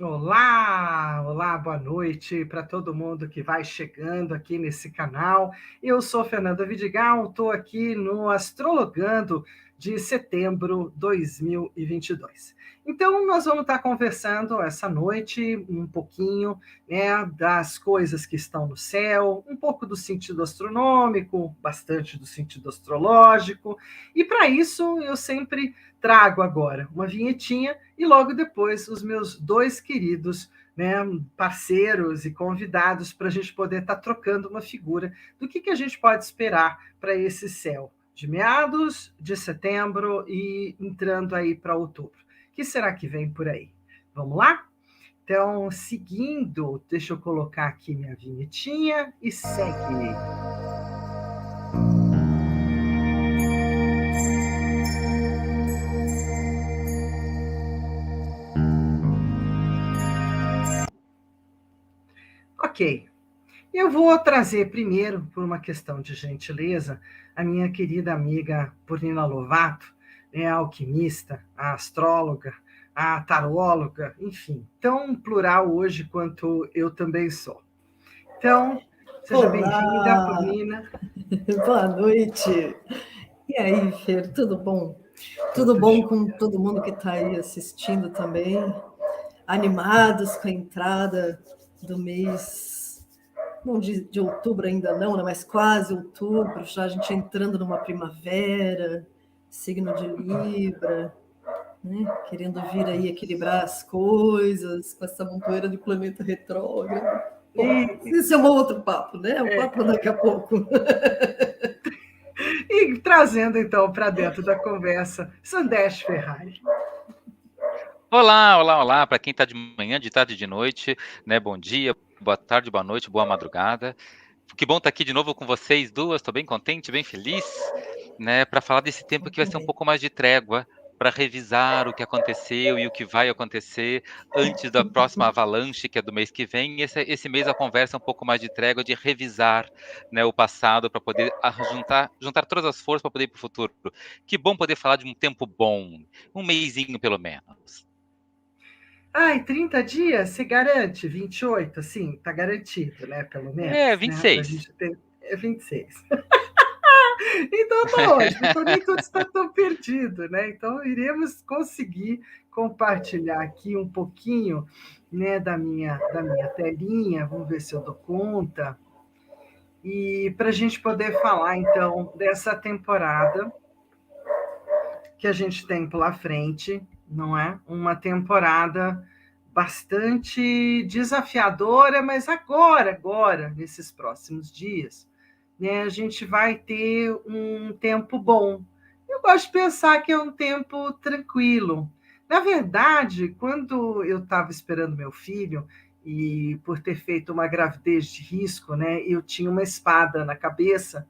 Olá, olá, boa noite para todo mundo que vai chegando aqui nesse canal. Eu sou Fernanda Vidigal, estou aqui no Astrologando de setembro de 2022. Então, nós vamos estar conversando essa noite um pouquinho, né, das coisas que estão no céu, um pouco do sentido astronômico, bastante do sentido astrológico, e para isso eu sempre trago agora uma vinhetinha e logo depois os meus dois queridos, né, parceiros e convidados para a gente poder estar trocando uma figura do que a gente pode esperar para esse céu de meados de setembro e entrando aí para outubro. O que será que vem por aí? Vamos lá? Então, seguindo, deixa eu colocar aqui minha vinhetinha e segue. Ok, eu vou trazer primeiro, por uma questão de gentileza, a minha querida amiga Purnina Lovato, né, a alquimista, a astróloga, a taróloga, enfim, tão plural hoje quanto eu também sou. Então, seja bem-vinda, Olá, Purnina. boa noite. E aí, Fer, tudo bom? Tudo Tudo bom jóia. com todo mundo que está aí assistindo também? Animados com a entrada do mês, não de outubro ainda não, né? Mas quase outubro, já a gente entrando numa primavera, signo de Libra, né? Querendo vir aí equilibrar as coisas com essa montoeira de planeta retrógrado. Bom, E, esse é um outro papo, né? Um é, papo daqui a pouco. e trazendo então para dentro da conversa, Sandesh Ferrari. Olá, olá, olá, para quem está de manhã, de tarde, de noite, né? Bom dia, boa tarde, boa noite, boa madrugada. Que bom estar aqui de novo com vocês duas. Estou bem contente, bem feliz, né? Para falar desse tempo que vai ser um pouco mais de trégua, para revisar o que aconteceu e o que vai acontecer antes da próxima avalanche, que é do mês que vem. Esse mês a conversa é um pouco mais de trégua, de revisar, né, o passado para poder juntar todas as forças para poder ir para o futuro. Que bom poder falar de um tempo bom, um mêsinho pelo menos. Ai, 30 dias, se garante? 28, assim, tá garantido, né? Pelo É, menos, né? Para a 26. gente ter. É 26. Então tá ótimo, então nem tudo está tão perdido, né? Então iremos conseguir compartilhar aqui um pouquinho, né, da minha telinha, vamos ver se eu dou conta, e para a gente poder falar então dessa temporada que a gente tem pela frente, não é? Uma temporada bastante desafiadora, mas agora, nesses próximos dias, né, a gente vai ter um tempo bom. Eu gosto de pensar que é um tempo tranquilo. Na verdade, quando eu estava esperando meu filho, e por ter feito uma gravidez de risco, né, eu tinha uma espada na cabeça,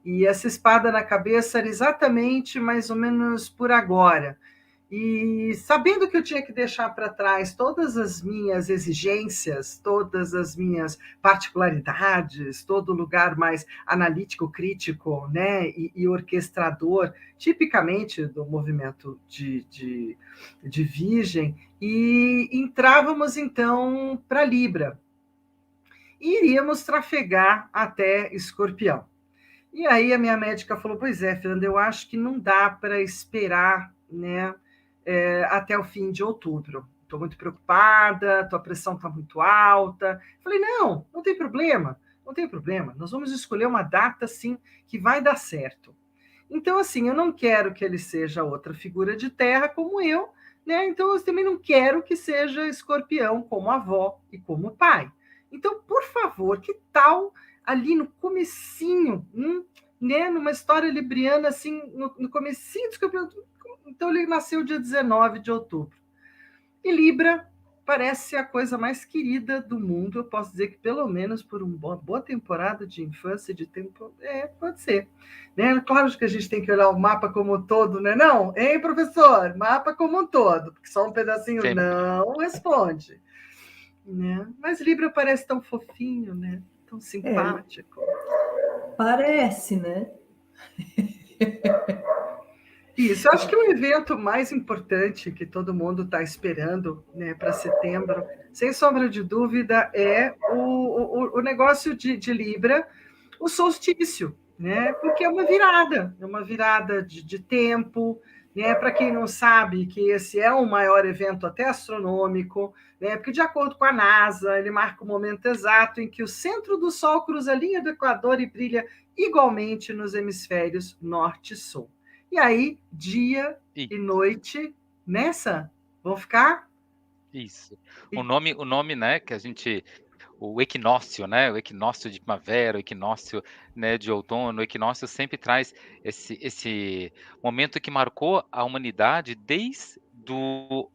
e essa espada na cabeça era exatamente mais ou menos por agora. E sabendo que eu tinha que deixar para trás todas as minhas exigências, todas as minhas particularidades, todo lugar mais analítico, crítico, né, e orquestrador, tipicamente do movimento de Virgem, e entrávamos então para Libra. E iríamos trafegar até Escorpião. E aí a minha médica falou: pois é, Fernanda, eu acho que não dá para esperar, né, até o fim de outubro. Estou muito preocupada, tua pressão está muito alta. Falei: não, não tem problema, não tem problema. Nós vamos escolher uma data assim que vai dar certo. Então, assim, eu não quero que ele seja outra figura de terra como eu, né? Então, eu também não quero que seja escorpião como avó e como pai. Então, por favor, que tal ali no comecinho, né? Numa história libriana, assim, no comecinho do escorpião. Então, ele nasceu dia 19 de outubro. E Libra parece a coisa mais querida do mundo. Eu posso dizer que, pelo menos por uma boa temporada de infância e de tempo, pode ser. Né? Claro que a gente tem que olhar o mapa como um todo, né? Não, hein, professor? Mapa como um todo, porque só um pedacinho Sempre. não responde. Né? Mas Libra parece tão fofinho, né? Tão É, simpático. parece, né? Isso, eu acho que o evento mais importante que todo mundo está esperando, né, para setembro, sem sombra de dúvida, é o negócio de Libra, o solstício, né? Porque é uma virada de tempo, né? Para quem não sabe, que esse é o maior evento até astronômico, né? Porque, de acordo com a NASA, ele marca o momento exato em que o centro do Sol cruza a linha do Equador e brilha igualmente nos hemisférios norte e sul. E aí, dia E e noite nessa vão ficar. isso. O nome, né, que a gente o equinócio, né, o equinócio de primavera, o equinócio, né, de outono, o equinócio sempre traz esse momento que marcou a humanidade desde do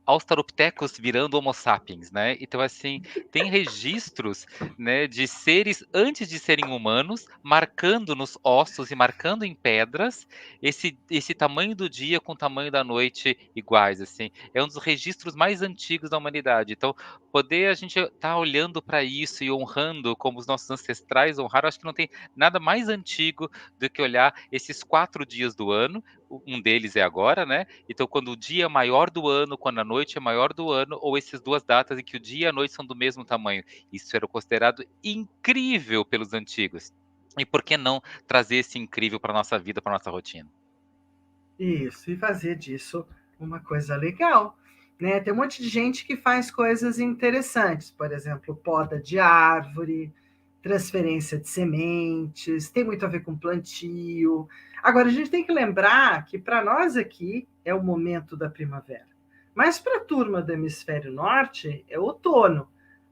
Australopithecus virando Homo sapiens, né. Então, assim, tem registros, né, de seres antes de serem humanos, marcando nos ossos e marcando em pedras esse tamanho do dia com o tamanho da noite iguais, assim. É um dos registros mais antigos da humanidade. Então, poder a gente estar olhando para isso e honrando como os nossos ancestrais honraram, acho que não tem nada mais antigo do que olhar esses 4 dias do ano, um deles é agora, né, então, quando o dia é maior do ano, quando a noite é maior do ano, ou essas 2 datas em que o dia e a noite são do mesmo tamanho. Isso era considerado incrível pelos antigos. E por que não trazer esse incrível para nossa vida, para nossa rotina? Isso, e fazer disso uma coisa legal. Né? Tem um monte de gente que faz coisas interessantes, por exemplo, poda de árvore, transferência de sementes, tem muito a ver com plantio. Agora, a gente tem que lembrar que para nós aqui é o momento da primavera, mas para a turma do hemisfério norte é outono.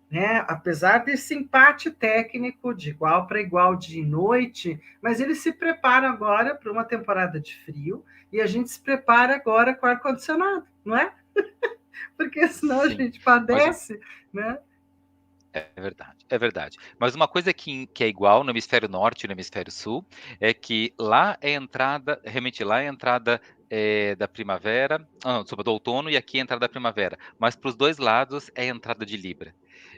Né? Apesar desse empate técnico de igual para igual dia e noite, mas eles se preparam agora para uma temporada de frio e a gente se prepara agora com ar-condicionado, não é? Porque senão a Sim, gente mas padece, né? é verdade, é verdade. Mas uma coisa que é igual no hemisfério norte e no hemisfério sul, é que lá é a entrada realmente lá é a entrada, da primavera desculpa, do outono e aqui é a entrada da primavera, mas para os 2 lados é a entrada de Libra,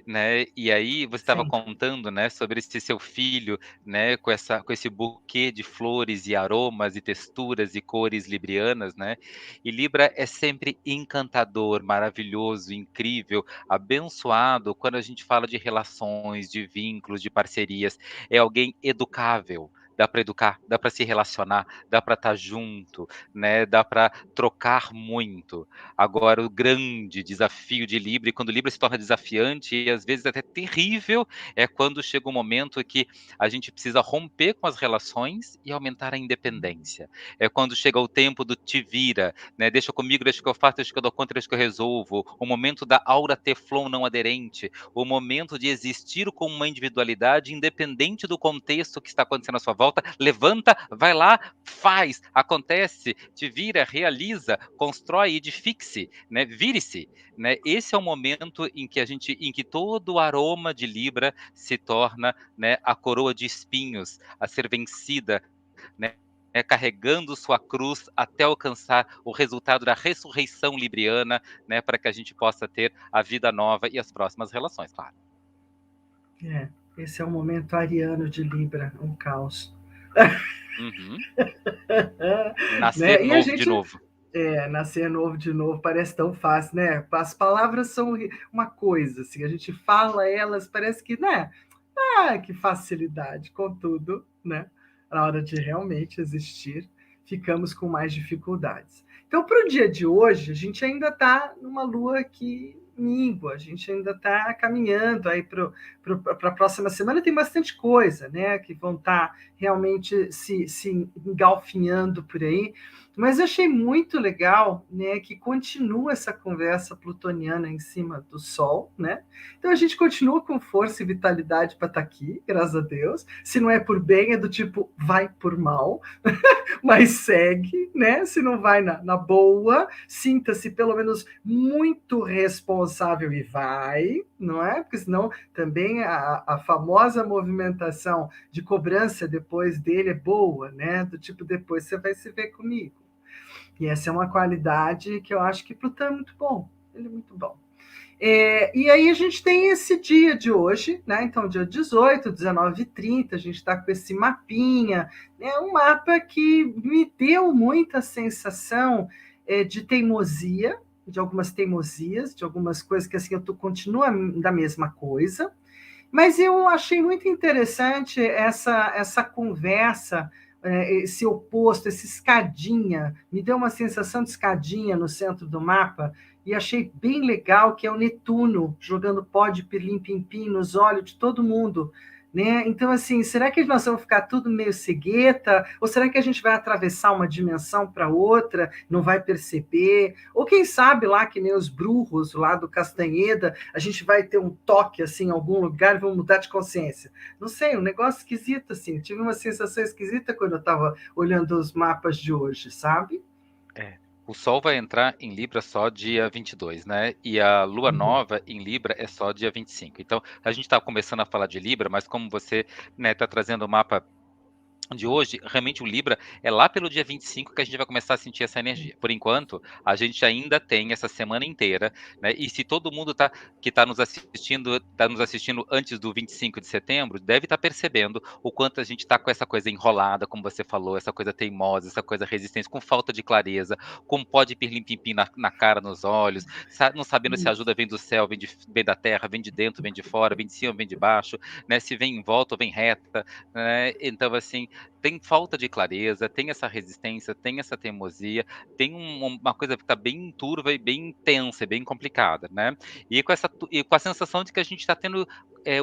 né. E aí você estava Sim, contando, né, sobre esse seu filho, né, com esse buquê de flores e aromas e texturas e cores librianas, né. E Libra é sempre encantador, maravilhoso, incrível, abençoado quando a gente fala de relações, de vínculos, de parcerias. É alguém educável, dá para educar, dá para se relacionar, dá para estar junto, né, dá para trocar muito. Agora o grande desafio de Libra, e quando Libra se torna desafiante e às vezes até terrível, é quando chega um momento que a gente precisa romper com as relações e aumentar a independência. É quando chega o tempo do te vira, né, deixa comigo, deixa que eu faço, deixa que eu dou conta, deixa que eu resolvo. O momento da aura teflon não aderente, o momento de existir como uma individualidade independente do contexto que está acontecendo à sua volta. Levanta, vai lá, faz, acontece, te vira, realiza, constrói, edifique-se, né, vire-se, né. Esse é o momento em que todo o aroma de Libra se torna, né, a coroa de espinhos a ser vencida, né, carregando sua cruz até alcançar o resultado da ressurreição libriana, né, para que a gente possa ter a vida nova e as próximas relações, claro. é. Esse é o momento ariano de Libra, um caos. Uhum. Né? Nascer E a novo de gente novo. nascer novo de novo parece tão fácil, né? As palavras são uma coisa, assim, a gente fala elas, parece que, né? Ah, que facilidade, contudo, né? Na hora de realmente existir, ficamos com mais dificuldades. Então, para o dia de hoje, a gente ainda está numa lua que míngua, a gente ainda está caminhando aí para a próxima semana, tem bastante coisa, né? Que vão estar realmente se engalfinhando por aí. Mas eu achei muito legal, né, que continua essa conversa plutoniana em cima do Sol, né? Então a gente continua com força e vitalidade para estar aqui, graças a Deus. Se não é por bem, é do tipo, vai por mal, mas segue, né? Se não vai na boa, sinta-se pelo menos muito responsável e vai, não é? Porque senão também a famosa movimentação de cobrança depois dele é boa, né? Do tipo, depois você vai se ver comigo. E essa é uma qualidade que eu acho que Plutão é muito bom. Ele é muito bom. E aí a gente tem esse dia de hoje, né? Então, dia 18, 19h30, a gente está com esse mapinha, né? Um mapa que me deu muita sensação de teimosia, de algumas teimosias, de algumas coisas que assim, continua da mesma coisa, mas eu achei muito interessante essa conversa, esse oposto, essa escadinha. Me deu uma sensação de escadinha no centro do mapa e achei bem legal, que é o Netuno jogando pó de pirlim-pim-pim nos olhos de todo mundo. Né? Então, assim, será que nós vamos ficar tudo meio cegueta? Ou será que a gente vai atravessar uma dimensão para outra, não vai perceber? Ou quem sabe lá, que nem os brujos lá do Castanheda, a gente vai ter um toque assim em algum lugar e vamos mudar de consciência. Não sei, um negócio esquisito assim. Tive uma sensação esquisita quando eu estava olhando os mapas de hoje, sabe? O Sol vai entrar em Libra só dia 22, né? E a Lua Nova em Libra é só dia 25. Então, a gente está começando a falar de Libra, mas como você, né, está trazendo o mapa de hoje, realmente o Libra é lá pelo dia 25 que a gente vai começar a sentir essa energia. Por enquanto, a gente ainda tem essa semana inteira, né? E se todo mundo que está nos assistindo antes do 25 de setembro, deve estar percebendo o quanto a gente está com essa coisa enrolada, como você falou, essa coisa teimosa, essa coisa resistente, com falta de clareza, com pó de pirlim-pim-pim na cara, nos olhos, não sabendo se a ajuda vem do céu, vem da terra, vem de dentro, vem de fora, vem de cima, vem de baixo, né? Se vem em volta ou vem reta, né? Então, assim, tem falta de clareza, tem essa resistência, tem essa teimosia, tem uma coisa que está bem turva e bem intensa, e bem complicada, né? E com a sensação de que a gente está tendo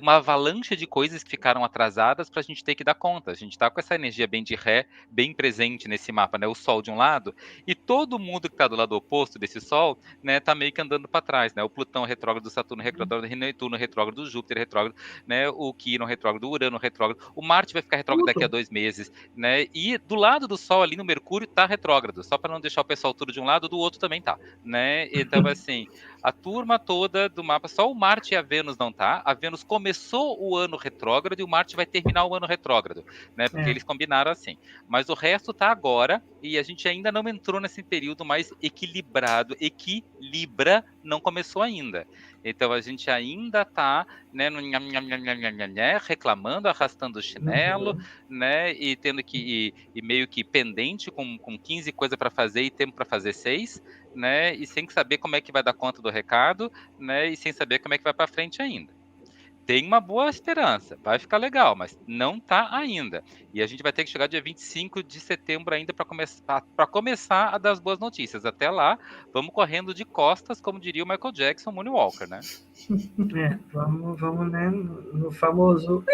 uma avalanche de coisas que ficaram atrasadas para a gente ter que dar conta. A gente está com essa energia bem de ré, bem presente nesse mapa, né? O Sol de um lado, e todo mundo que está do lado oposto desse Sol, né, tá meio que andando para trás, né? O Plutão retrógrado, Saturno retrógrado, Netuno retrógrado, Júpiter retrógrado, né? O Quirón retrógrado, Urano retrógrado, o Marte vai ficar retrógrado daqui a Tudo. 2 meses, né? E do lado do Sol ali no Mercúrio tá retrógrado, só para não deixar o pessoal tudo de um lado, do outro também tá, né? Então assim, a turma toda do mapa, só o Marte e a Vênus não tá. A Vênus começou o ano retrógrado e o Marte vai terminar o ano retrógrado, né? Porque É. eles combinaram assim. Mas o resto tá agora e a gente ainda não entrou nesse período mais equilibrado. Equilibra não começou ainda. Então a gente ainda tá, né, no reclamando, arrastando o chinelo, Uhum. né, e tendo e meio que pendente com 15 coisas para fazer e tempo para fazer 6, né, e sem saber como é que vai dar conta do recado, né, e sem saber como é que vai para frente ainda. Tem uma boa esperança, vai ficar legal, mas não tá ainda. E a gente vai ter que chegar dia 25 de setembro ainda para começar a dar as boas notícias. Até lá, vamos correndo de costas, como diria o Michael Jackson, Moonwalker, né? Vamos, né, no famoso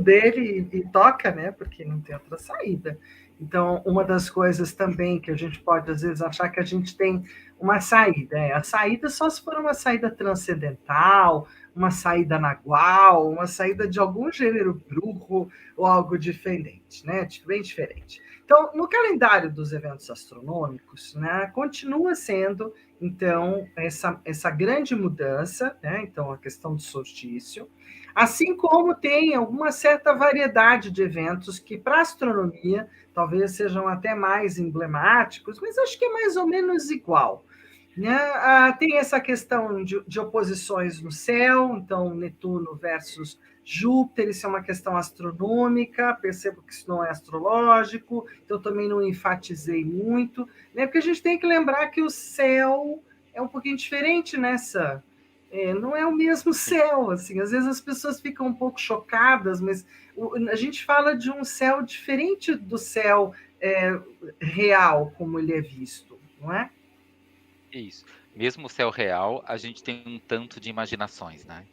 dele e toca, né? Porque não tem outra saída. Então, uma das coisas também que a gente pode, às vezes, achar que a gente tem uma saída. A saída só se for uma saída transcendental, uma saída nagual, uma saída de algum gênero bruxo ou algo diferente, né? Bem diferente. Então, no calendário dos eventos astronômicos, né, continua sendo então essa grande mudança, né? Então a questão do solstício, assim como tem alguma certa variedade de eventos que para a astronomia talvez sejam até mais emblemáticos, mas acho que é mais ou menos igual. Né? Tem essa questão de oposições no céu, então Netuno versus Júpiter, isso é uma questão astronômica, percebo que isso não é astrológico, então também não enfatizei muito, né? Porque a gente tem que lembrar que o céu é um pouquinho diferente nessa. Não é o mesmo céu, assim, às vezes as pessoas ficam um pouco chocadas, mas a gente fala de um céu diferente do céu real, como ele é visto, não é? Isso. Mesmo o céu real, a gente tem um tanto de imaginações, né?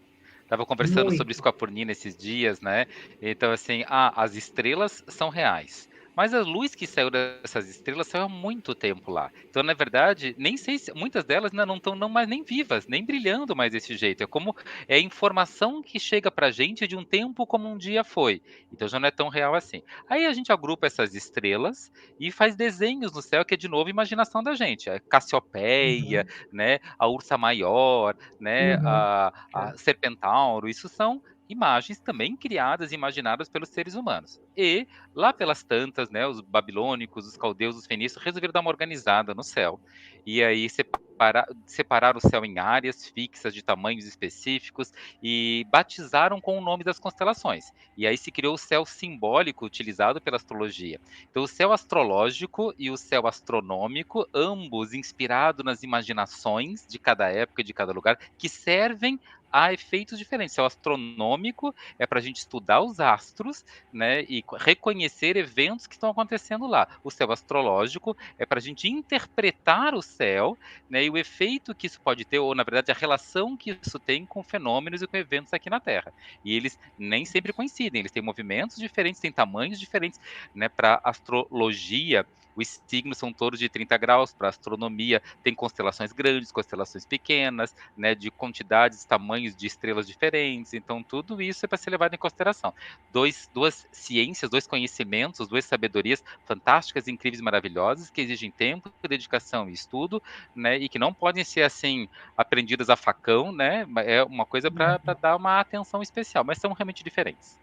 Estava conversando sobre isso Muito. com a Purnina esses dias, né? Então, assim, as estrelas são reais. Mas a luz que saiu dessas estrelas saiu há muito tempo lá. Então, na verdade, nem sei se muitas delas ainda não estão não mais nem vivas, nem brilhando mais desse jeito. É como é informação que chega pra gente de um tempo como um dia foi. Então já não é tão real assim. Aí a gente agrupa essas estrelas e faz desenhos no céu que é de novo imaginação da gente. A Cassiopeia, Uhum. né? A Ursa Maior, né? Uhum. A Serpentauro, isso são imagens também criadas e imaginadas pelos seres humanos. E, lá pelas tantas, né, os babilônicos, os caldeus, os fenícios resolveram dar uma organizada no céu. E aí separar o céu em áreas fixas de tamanhos específicos e batizaram com o nome das constelações. E aí se criou o céu simbólico utilizado pela astrologia. Então, o céu astrológico e o céu astronômico, ambos inspirados nas imaginações de cada época e de cada lugar, que servem a efeitos diferentes. O céu astronômico é para a gente estudar os astros, né, e reconhecer eventos que estão acontecendo lá. O céu astrológico é para a gente interpretar o céu, né, e o efeito que isso pode ter, ou na verdade a relação que isso tem com fenômenos e com eventos aqui na Terra. E eles nem sempre coincidem, eles têm movimentos diferentes, têm tamanhos diferentes, né, para astrologia. Os signos são todos de 30 graus, para astronomia tem constelações grandes, constelações pequenas, né, de quantidades, tamanhos de estrelas diferentes. Então, tudo isso é para ser levado em consideração. Duas ciências, dois conhecimentos, duas sabedorias fantásticas, incríveis, maravilhosas, que exigem tempo, dedicação e estudo, né, e que não podem ser assim aprendidas a facão, né? É uma coisa para dar uma atenção especial, mas são realmente diferentes.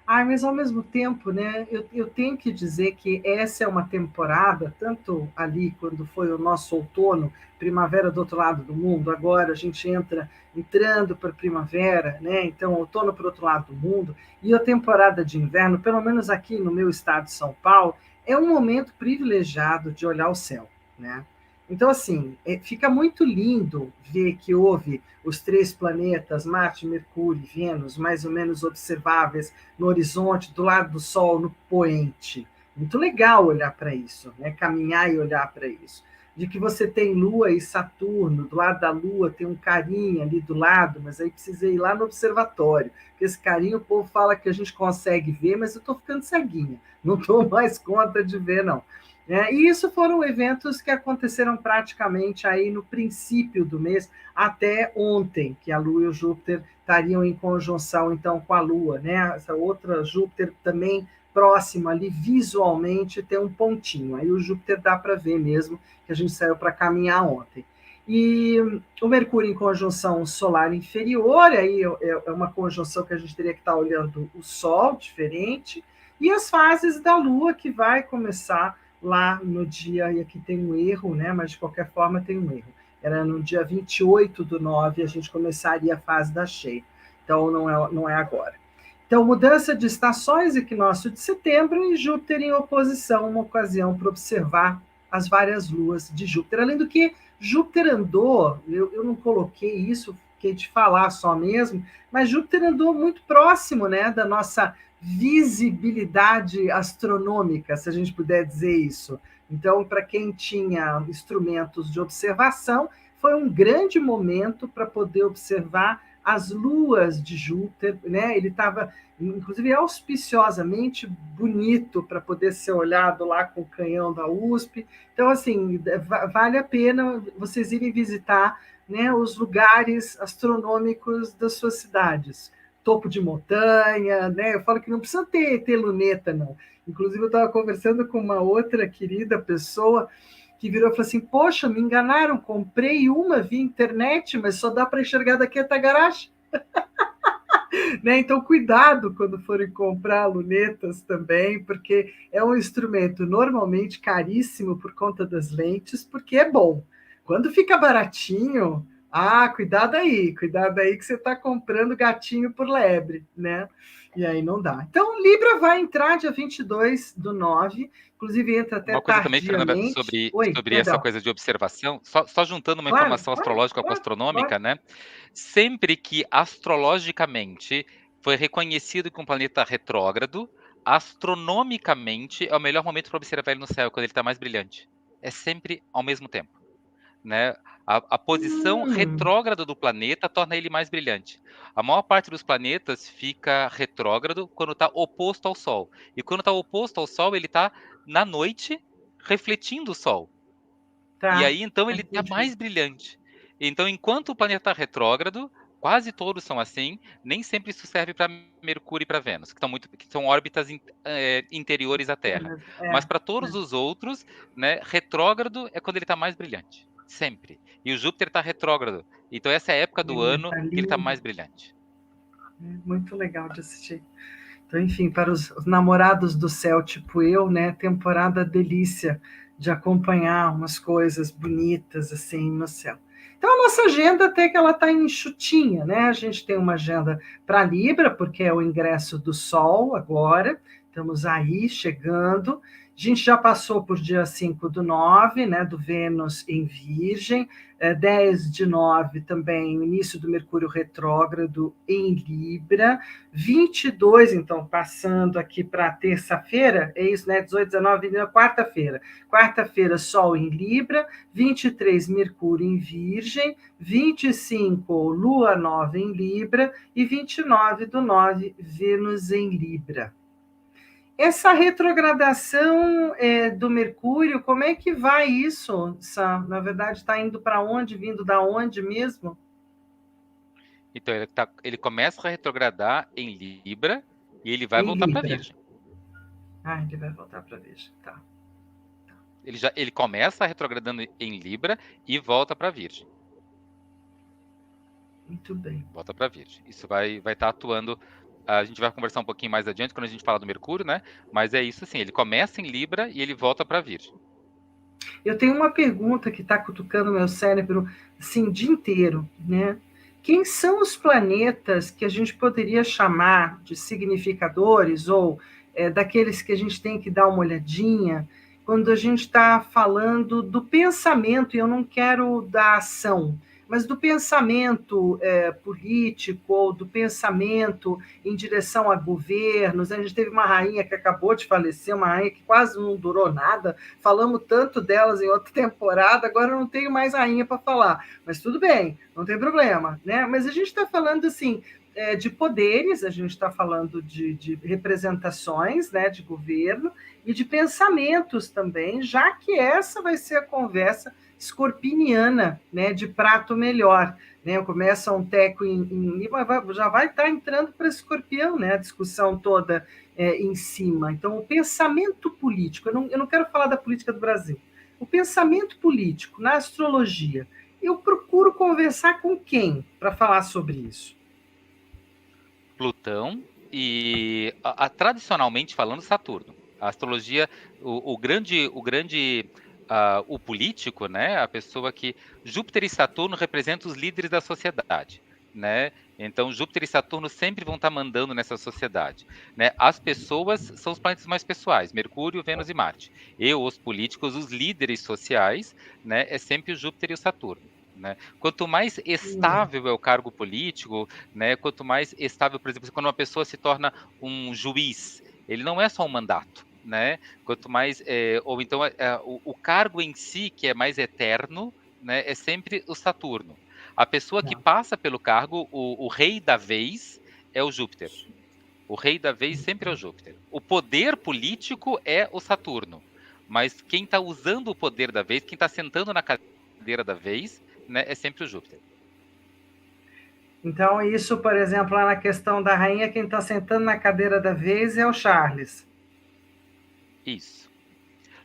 Mas ao mesmo tempo, né, eu tenho que dizer que essa é uma temporada, tanto ali quando foi o nosso outono, primavera do outro lado do mundo, agora a gente entrando para primavera, né, então outono para o outro lado do mundo, e a temporada de inverno, pelo menos aqui no meu estado de São Paulo, é um momento privilegiado de olhar o céu, né? Então, assim, fica muito lindo ver que houve os 3 planetas, Marte, Mercúrio e Vênus, mais ou menos observáveis no horizonte, do lado do Sol, no poente. Muito legal olhar para isso, né? Caminhar e olhar para isso. De que você tem Lua e Saturno, do lado da Lua tem um carinho ali do lado, mas aí precisa ir lá no observatório. Porque esse carinho o povo fala que a gente consegue ver, mas eu estou ficando ceguinha, não estou mais conta de ver, não. E isso foram eventos que aconteceram praticamente aí no princípio do mês, até ontem, que a Lua e o Júpiter estariam em conjunção então com a Lua, né? Essa outra Júpiter também próxima ali visualmente tem um pontinho. Aí o Júpiter dá para ver mesmo que a gente saiu para caminhar ontem. E o Mercúrio em conjunção solar inferior, aí é uma conjunção que a gente teria que estar olhando o Sol diferente, e as fases da Lua que vai começar lá no dia, e aqui tem um erro, né? Mas de qualquer forma tem um erro. Era no dia 28/9 a gente começaria a fase da cheia. Então não é agora. Então, mudança de estações, equinócio de setembro e Júpiter em oposição, uma ocasião para observar as várias luas de Júpiter. Além do que, Júpiter andou, eu não coloquei isso, fiquei de falar só mesmo, mas Júpiter andou muito próximo, né, da nossa visibilidade astronômica, se a gente puder dizer isso. Então, para quem tinha instrumentos de observação, foi um grande momento para poder observar as luas de Júpiter, né? Ele estava, inclusive, auspiciosamente bonito para poder ser olhado lá com o canhão da USP. Então, assim, vale a pena vocês irem visitar, né, os lugares astronômicos das suas cidades. Topo de montanha, né? Eu falo que não precisa ter luneta, não. Inclusive, eu estava conversando com uma outra querida pessoa que virou e falou assim: poxa, me enganaram, comprei uma via internet, mas só dá para enxergar daqui até a garagem. Né? Então, cuidado quando forem comprar lunetas também, porque é um instrumento normalmente caríssimo por conta das lentes, porque é bom. Quando fica baratinho, cuidado aí que você está comprando gatinho por lebre, né? E aí não dá. Então, Libra vai entrar dia 22/9, inclusive entra até Uma coisa também, Fernanda, tardiamente. sobre essa coisa de observação, só juntando uma Claro, informação astrológica com claro, claro. astronômica, né? Sempre que astrologicamente foi reconhecido que um planeta retrógrado, astronomicamente é o melhor momento para observar ele no céu, quando ele está mais brilhante. É sempre ao mesmo tempo, né? A posição Hum, retrógrada do planeta torna ele mais brilhante. A maior parte dos planetas fica retrógrado quando está oposto ao Sol. E quando está oposto ao Sol, ele está na noite refletindo o Sol. E tá, aí, então, ele está entendi. mais brilhante. Então, enquanto o planeta está retrógrado, quase todos são assim, nem sempre isso serve para Mercúrio e para Vênus, que são órbitas interiores à Terra. Mas para todos os outros, né, retrógrado é quando ele está mais brilhante. Sempre. E o Júpiter está retrógrado. Então, essa é a época do ano Tá que ele está lindo. mais brilhante. Muito legal de assistir. Então, enfim, para os namorados do céu, tipo eu, né, temporada delícia de acompanhar umas coisas bonitas assim no céu. Então, a nossa agenda até que ela está enxutinha, né? A gente tem uma agenda para Libra, porque é o ingresso do Sol agora, estamos aí chegando. A gente já passou por dia 5/9, né, do Vênus em Virgem, 10/9 também, o início do Mercúrio retrógrado em Libra, 22, então, passando aqui para terça-feira, é isso, né? 18, 19, quarta-feira. Quarta-feira, Sol em Libra, 23, Mercúrio em Virgem, 25, Lua nova em Libra e 29/9, Vênus em Libra. Essa retrogradação do Mercúrio, como é que vai isso, Sam? Na verdade, está indo para onde, vindo da onde mesmo? Então, ele começa a retrogradar em Libra e ele vai Em voltar para Libra. Virgem. Ah, ele vai voltar para Virgem, tá. Ele começa retrogradando em Libra e volta para Virgem. Muito bem. Volta para Virgem. Isso vai estar atuando. A gente vai conversar um pouquinho mais adiante quando a gente fala do Mercúrio, né? Mas é isso, assim. Ele começa em Libra e ele volta para Virgem. Eu tenho uma pergunta que está cutucando meu cérebro assim, o dia inteiro, né? Quem são os planetas que a gente poderia chamar de significadores ou daqueles que a gente tem que dar uma olhadinha quando a gente está falando do pensamento, e eu não quero da ação, mas do pensamento político ou do pensamento em direção a governos? A gente teve uma rainha que acabou de falecer, uma rainha que quase não durou nada, falamos tanto delas em outra temporada, agora eu não tenho mais rainha para falar, mas tudo bem, não tem problema, né? Mas a gente está falando assim de poderes, a gente está falando de representações, né, de governo e de pensamentos também, já que essa vai ser a conversa escorpiniana, né, de prato melhor. Né? Começa um teco já vai estar entrando para Escorpião, né, a discussão toda em cima. Então, o pensamento político, eu não quero falar da política do Brasil, o pensamento político na astrologia, eu procuro conversar com quem para falar sobre isso? Plutão e, tradicionalmente falando, Saturno. A astrologia, o político, né, a pessoa que Júpiter e Saturno representam os líderes da sociedade, né? Então Júpiter e Saturno sempre vão estar mandando nessa sociedade, né? As pessoas são os planetas mais pessoais, Mercúrio, Vênus e Marte. E os políticos, os líderes sociais, né, é sempre o Júpiter e o Saturno. Né? Quanto mais estável é o cargo político, né, quanto mais estável, por exemplo, quando uma pessoa se torna um juiz, ele não é só um mandato, né? Quanto mais, ou então o cargo em si, que é mais eterno, né, é sempre o Saturno. A pessoa que passa pelo cargo, o rei da vez, é o Júpiter. O rei da vez sempre é o Júpiter. O poder político é o Saturno. Mas quem está usando o poder da vez, quem está sentando na cadeira da vez, né, é sempre o Júpiter. Então, isso, por exemplo, lá na questão da rainha, quem está sentando na cadeira da vez é o Charles. Isso.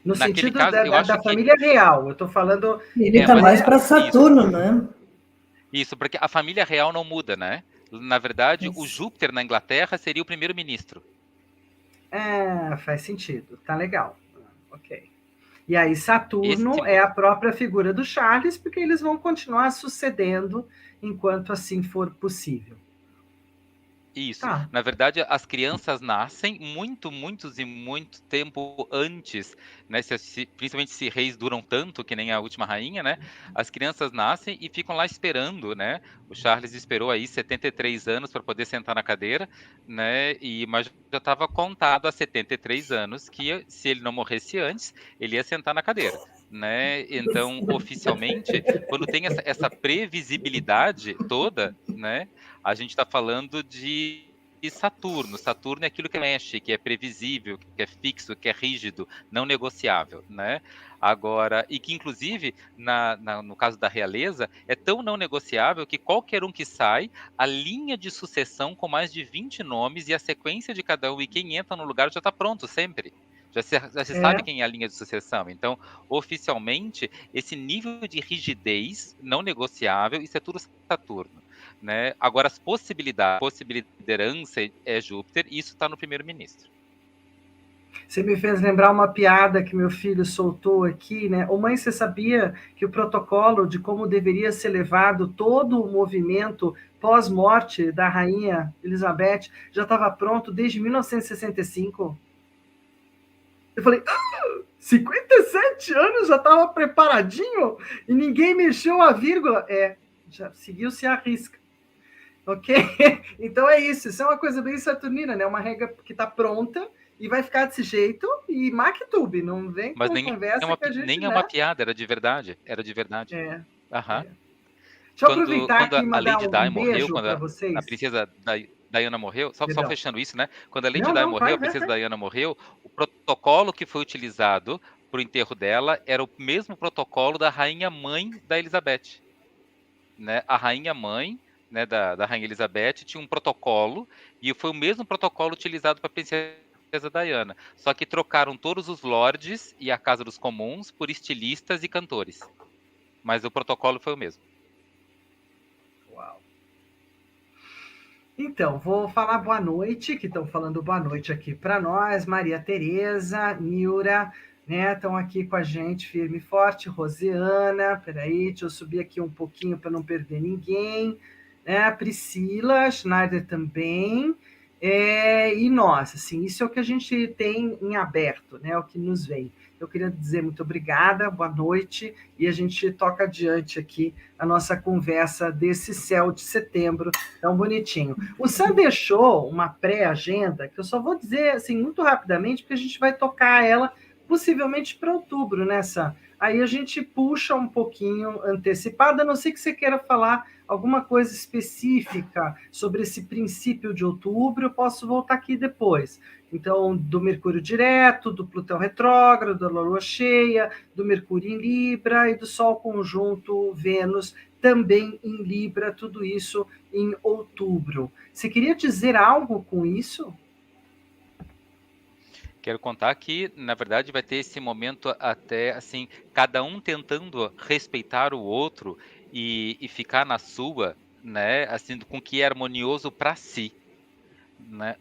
No Naquele sentido caso, eu acho da que família real, eu estou falando... Ele está mais para Saturno, né? Isso, porque a família real não muda, né? Na verdade, o Júpiter na Inglaterra seria o primeiro-ministro. Faz sentido, tá legal. Ok. E aí Saturno é a própria figura do Charles, porque eles vão continuar sucedendo enquanto assim for possível. Isso. Tá. Na verdade, as crianças nascem muito tempo antes, né? Principalmente se reis duram tanto, que nem a última rainha, né? As crianças nascem e ficam lá esperando, né? O Charles esperou aí 73 anos para poder sentar na cadeira, né? Mas já estava contado há 73 anos que se ele não morresse antes, ele ia sentar na cadeira. Né? Então, oficialmente, quando tem essa previsibilidade toda, né? A gente está falando de Saturno. Saturno é aquilo que mexe, que é previsível, que é fixo, que é rígido, não negociável, né? Agora, e que inclusive, no caso da realeza, é tão não negociável que qualquer um que sai, a linha de sucessão com mais de 20 nomes e a sequência de cada um e quem entra no lugar já está pronto sempre. Já se sabe quem é a linha de sucessão. Então, oficialmente, esse nível de rigidez não negociável, isso é tudo Saturno. né? Agora, as possibilidades, possibilidade de liderança é Júpiter, e isso está no primeiro-ministro. Você me fez lembrar uma piada que meu filho soltou aqui, né? Ô mãe, você sabia que o protocolo de como deveria ser levado todo o movimento pós-morte da rainha Elizabeth já estava pronto desde 1965? Eu falei, 57 anos já estava preparadinho e ninguém mexeu a vírgula? Já seguiu-se a risca. Ok? Então é isso. Isso é uma coisa bem saturnina, né? Uma regra que está pronta e vai ficar desse jeito e MacTube, não vem Mas com conversa que a gente, nem é né? uma piada, era de verdade. Era de verdade. É. Aham. Deixa eu aproveitar Quando aqui e a mandar Lady Di um morreu, beijo quando para a vocês. princesa Diana morreu, só Perdão. fechando isso, né? Quando a Lady Não, Di não, morreu, a vai. princesa Diana morreu, o protocolo que foi utilizado para o enterro dela era o mesmo protocolo da rainha mãe da Elizabeth, né? A rainha mãe, né, da rainha Elizabeth tinha um protocolo e foi o mesmo protocolo utilizado para a princesa Diana, só que trocaram todos os lords e a Casa dos Comuns por estilistas e cantores, mas o protocolo foi o mesmo. Uau. Então, vou falar boa noite, que estão falando boa noite aqui para nós. Maria Tereza, Nilra, né? Estão aqui com a gente, firme e forte. Rosiana, peraí, deixa eu subir aqui um pouquinho para não perder ninguém. Né? Priscila, Schneider também. E nós, assim, isso é o que a gente tem em aberto, né? O que nos vem. Eu queria dizer muito obrigada, boa noite, e a gente toca adiante aqui a nossa conversa desse céu de setembro tão bonitinho. O Sam deixou uma pré-agenda, que eu só vou dizer assim, muito rapidamente, porque a gente vai tocar ela possivelmente para outubro, né, Sam? Aí a gente puxa um pouquinho antecipada, a não ser que você queira falar alguma coisa específica sobre esse princípio de outubro, eu posso voltar aqui depois. Então, do Mercúrio direto, do Plutão retrógrado, da Lua cheia, do Mercúrio em Libra e do Sol conjunto Vênus também em Libra, tudo isso em outubro. Você queria dizer algo com isso? Quero contar que, na verdade, vai ter esse momento até, assim, cada um tentando respeitar o outro e ficar na sua, né, assim, com o que é harmonioso para si, né,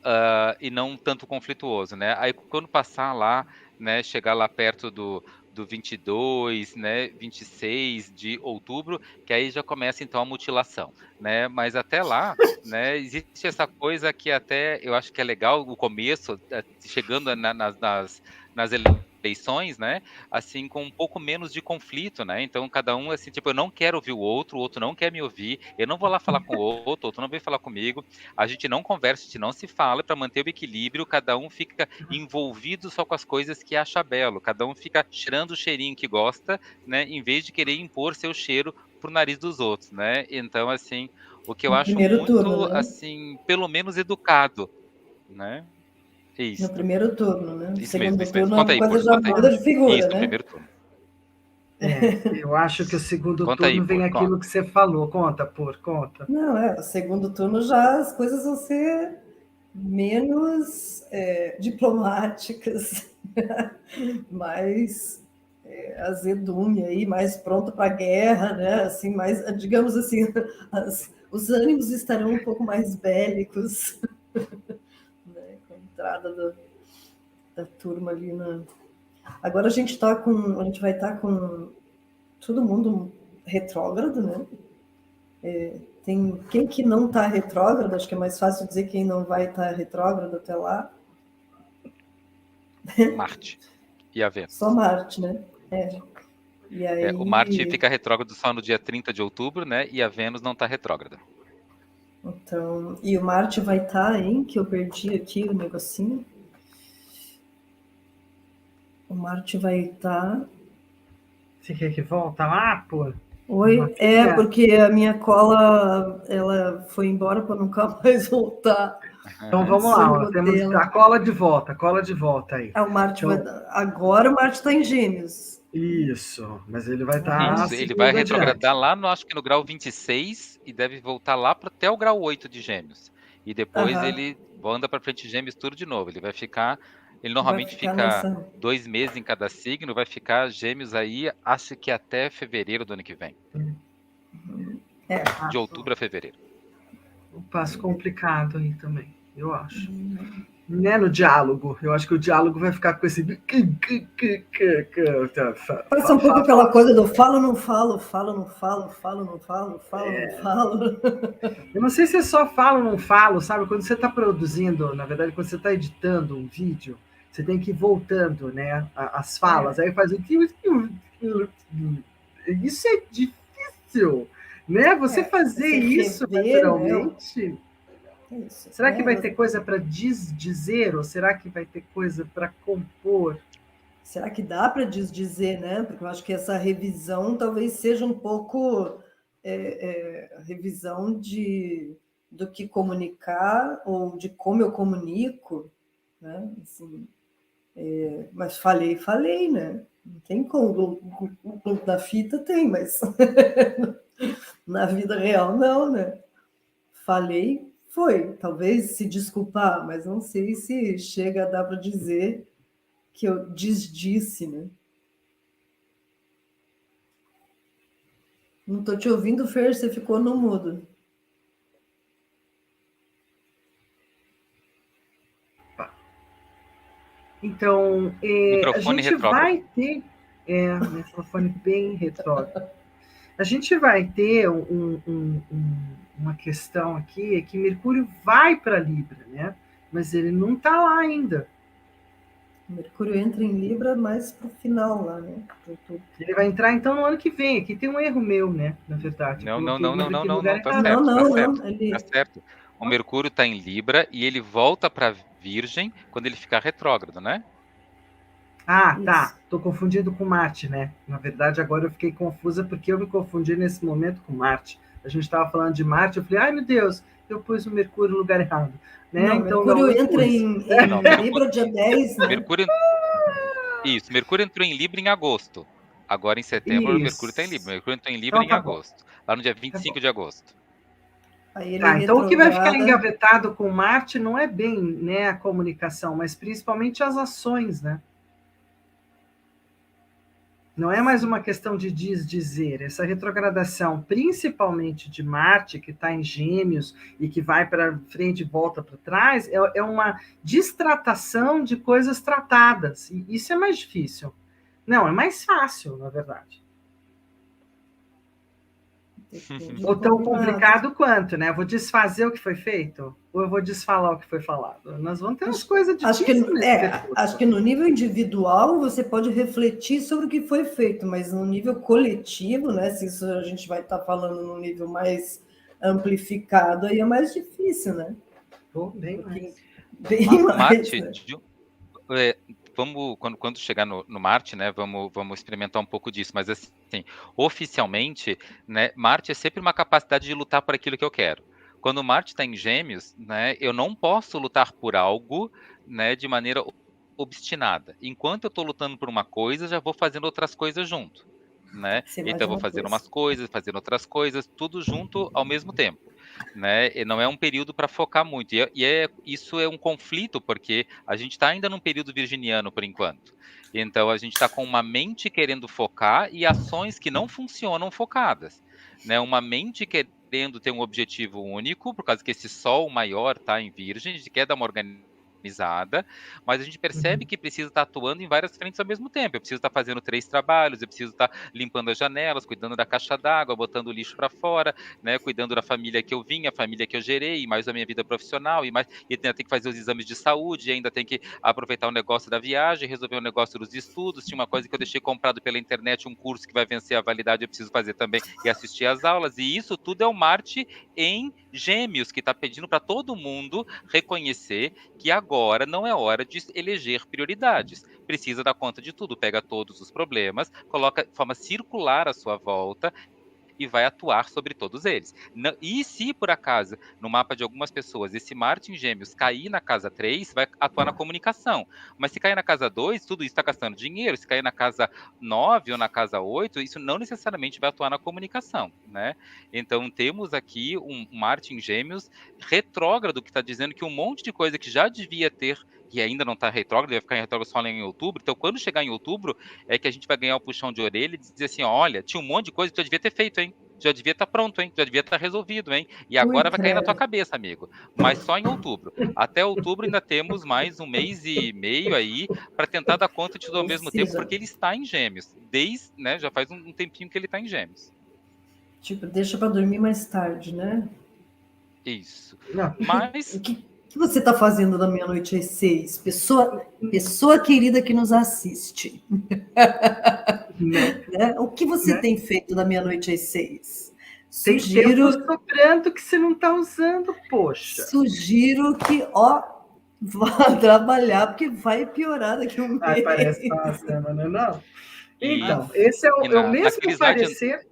e não tanto conflituoso, né. Aí quando passar lá, né, chegar lá perto do 22, né, 26 de outubro, que aí já começa então a mutilação, né. Mas até lá, né, existe essa coisa que até eu acho que é legal o começo, chegando nas eleições, né, assim, com um pouco menos de conflito, né. Então cada um, assim, tipo, eu não quero ouvir o outro não quer me ouvir, eu não vou lá falar com o outro não vem falar comigo, a gente não conversa, a gente não se fala para manter o equilíbrio, cada um fica envolvido só com as coisas que acha belo, cada um fica cheirando o cheirinho que gosta, né, em vez de querer impor seu cheiro pro nariz dos outros, né. Então, assim, o que eu No acho primeiro turno, muito, né? assim, pelo menos educado, né. No Isso, primeiro turno, né? No isso mesmo, segundo isso mesmo. turno Conta a aí, coisa Por, já conta aí. muda de figura, Isso, no né? primeiro turno. Eu acho que o segundo Conta aí, turno vem Por, conta. aquilo que você falou. Conta, Por, conta. Não, o segundo turno já as coisas vão ser menos diplomáticas, mais azedume aí, mais pronto para a guerra, né? Assim, mais, digamos assim, os ânimos estarão um pouco mais bélicos, né? Com a entrada da turma ali na. Agora a gente vai estar com todo mundo retrógrado, né? Tem quem que não está retrógrado, acho que é mais fácil dizer quem não vai estar retrógrado até lá. Marte e a Vênus. Só Marte, né? E aí... O Marte fica retrógrado só no dia 30 de outubro, né? E a Vênus não está retrógrada. Então, e o Marte vai estar, hein? Que eu perdi aqui o negocinho. O Marte vai estar... Você quer que volta lá, Por? Oi? Porque a minha cola, ela foi embora para nunca mais voltar. Então vamos lá, ó, temos a cola de volta aí. O Marte agora o Marte está em Gêmeos. Isso, mas ele vai estar. Isso, ele vai retrogradar lá, acho que no grau 26 e deve voltar lá até o grau 8 de Gêmeos. E depois ele anda para frente de Gêmeos tudo de novo. Ele vai ficar. Ele normalmente fica 2 meses em cada signo, vai ficar Gêmeos aí, acho que até fevereiro do ano que vem. De outubro a fevereiro. passo complicado aí também, eu acho. Né, no diálogo. Eu acho que o diálogo vai ficar com esse. Parece um pouco aquela coisa do falo, não falo, falo, não falo, falo, não falo, falo, não falo. Eu não sei se é só falo ou não falo, sabe? Quando você está produzindo, na verdade, quando você está editando um vídeo, você tem que ir voltando, né? As falas. Aí faz o. Isso é difícil, né? Você fazer isso naturalmente. Né? Isso, será que vai ter coisa para dizer ou será que vai ter coisa para compor? Será que dá para dizer, né? Porque eu acho que essa revisão talvez seja um pouco revisão do que comunicar ou de como eu comunico, né? Assim, mas falei, né? Não tem como. Na fita tem, mas na vida real não, né? Falei, foi. Talvez se desculpar, mas não sei se chega a dar para dizer que eu disse, né? Não estou te ouvindo, Fer, você ficou no mudo. Então, a gente retrógrado. vai ter... microfone bem retrógrado. A gente vai ter uma questão aqui, é que Mercúrio vai para Libra, né? Mas ele não está lá ainda. Mercúrio entra em Libra mais para o final lá, né? Ele vai entrar então no ano que vem. Aqui tem um erro meu, né? Na verdade. Não, tá certo. O Mercúrio está em Libra e ele volta para Virgem quando ele ficar retrógrado, né? Ah, tá. Estou confundindo com Marte, né? Na verdade, agora eu fiquei confusa porque eu me confundi nesse momento com Marte. A gente estava falando de Marte, eu falei, ai meu Deus, eu pus o Mercúrio no lugar errado. Né? Não, então, Mercúrio entra em Libra dia 10, né? Mercúrio entrou em Libra em agosto. Agora em setembro, o Mercúrio está em Libra. Mercúrio entrou em Libra em agosto. Lá no dia 25 de agosto. Então o que vai ficar engavetado com Marte não é bem, né, a comunicação, mas principalmente as ações, né? Não é mais uma questão de dizer. Essa retrogradação, principalmente de Marte, que está em Gêmeos e que vai para frente e volta para trás, é uma distratação de coisas tratadas. E isso é mais difícil. Não, é mais fácil, na verdade. Ou tão complicado quanto, né? Eu vou desfazer o que foi feito? Ou eu vou desfalar o que foi falado? Nós vamos ter umas coisas difíceis. Acho que no nível individual você pode refletir sobre o que foi feito, mas no nível coletivo, né? Se isso a gente vai estar falando num nível mais amplificado, aí é mais difícil, né? Bem mais. Marte, né? Vamos, quando chegar no Marte, né, vamos experimentar um pouco disso, mas assim, oficialmente, né, Marte é sempre uma capacidade de lutar por aquilo que eu quero. Quando Marte está em Gêmeos, né, eu não posso lutar por algo, né, de maneira obstinada. Enquanto eu estou lutando por uma coisa, já vou fazendo outras coisas junto, né? Então eu vou fazendo umas coisas, fazendo outras coisas, tudo junto ao mesmo tempo. Né? E não é um período para focar muito. Isso é um conflito, porque a gente está ainda num período virginiano por enquanto. Então a gente está com uma mente querendo focar e ações que não funcionam focadas. Né? Uma mente querendo ter um objetivo único, por causa que esse sol maior está em Virgem, a gente quer dar uma organizada, mas a gente percebe que precisa estar atuando em várias frentes ao mesmo tempo. Eu preciso estar fazendo 3 trabalhos, eu preciso estar limpando as janelas, cuidando da caixa d'água, botando o lixo para fora, né, cuidando da família que eu vim, a família que eu gerei, mais a minha vida profissional, e ainda tem que fazer os exames de saúde, e ainda tem que aproveitar o negócio da viagem, resolver o negócio dos estudos. Tinha uma coisa que eu deixei comprado pela internet, um curso que vai vencer a validade, eu preciso fazer também e assistir às aulas. E isso tudo é o Marte em Gêmeos, que está pedindo para todo mundo reconhecer que agora não é hora de eleger prioridades. Precisa dar conta de tudo, pega todos os problemas, coloca de forma circular à sua volta e vai atuar sobre todos eles. E se, por acaso, no mapa de algumas pessoas, esse Marte em Gêmeos cair na casa 3, vai atuar na comunicação. Mas se cair na casa 2, tudo isso está gastando dinheiro. Se cair na casa 9 ou na casa 8, isso não necessariamente vai atuar na comunicação, né? Então, temos aqui um Marte em Gêmeos retrógrado, que está dizendo que um monte de coisa que já devia ter, que ainda não está retrógrado, vai ficar em retrógrado só em outubro. Então, quando chegar em outubro, é que a gente vai ganhar o puxão de orelha e dizer assim, olha, tinha um monte de coisa que eu devia ter feito, hein? já devia estar pronto, hein? Já devia estar resolvido, hein? E agora vai cair na tua cabeça, amigo. Mas só em outubro. Até outubro ainda temos mais um mês e meio aí para tentar dar conta de tudo ao mesmo tempo, porque ele está em Gêmeos. Né, já faz um tempinho que ele está em Gêmeos. Tipo, deixa para dormir mais tarde, né? Isso. Não. Mas O que você está fazendo da meia-noite às 6? Pessoa querida que nos assiste. Né? O que você tem feito da meia-noite às 6? Tem tempo sobrando que você não está usando, poxa. Sugiro que, vá trabalhar, porque vai piorar daqui a um mês. Parece que está uma semana, não? Então, esse é o mesmo parecer...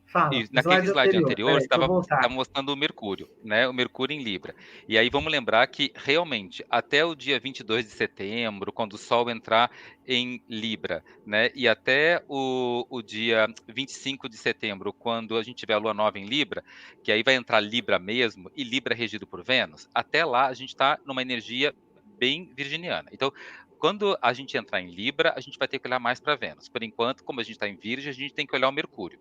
Fala, naquele slide anterior, você estava mostrando o Mercúrio, né? O Mercúrio em Libra. E aí vamos lembrar que, realmente, até o dia 22 de setembro, quando o Sol entrar em Libra, né? E até o dia 25 de setembro, quando a gente tiver a Lua Nova em Libra, que aí vai entrar Libra mesmo, e Libra é regido por Vênus, até lá a gente está numa energia bem virginiana. Então, quando a gente entrar em Libra, a gente vai ter que olhar mais para Vênus. Por enquanto, como a gente está em Virgem, a gente tem que olhar o Mercúrio.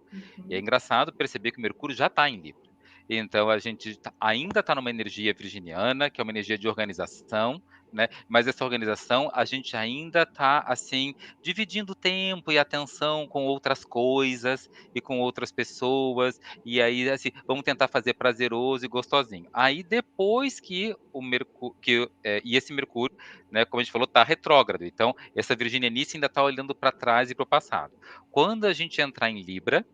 E é engraçado perceber que o Mercúrio já está em Libra. Então, a gente ainda está numa energia virginiana, que é uma energia de organização, né? Mas essa organização, a gente ainda está, assim, dividindo o tempo e atenção com outras coisas e com outras pessoas. E aí, assim, vamos tentar fazer prazeroso e gostosinho. Aí, depois que o Mercúrio, e esse Mercúrio, né, como a gente falou, está retrógrado. Então, essa virginianice ainda está olhando para trás e para o passado. Quando a gente entrar em Libra,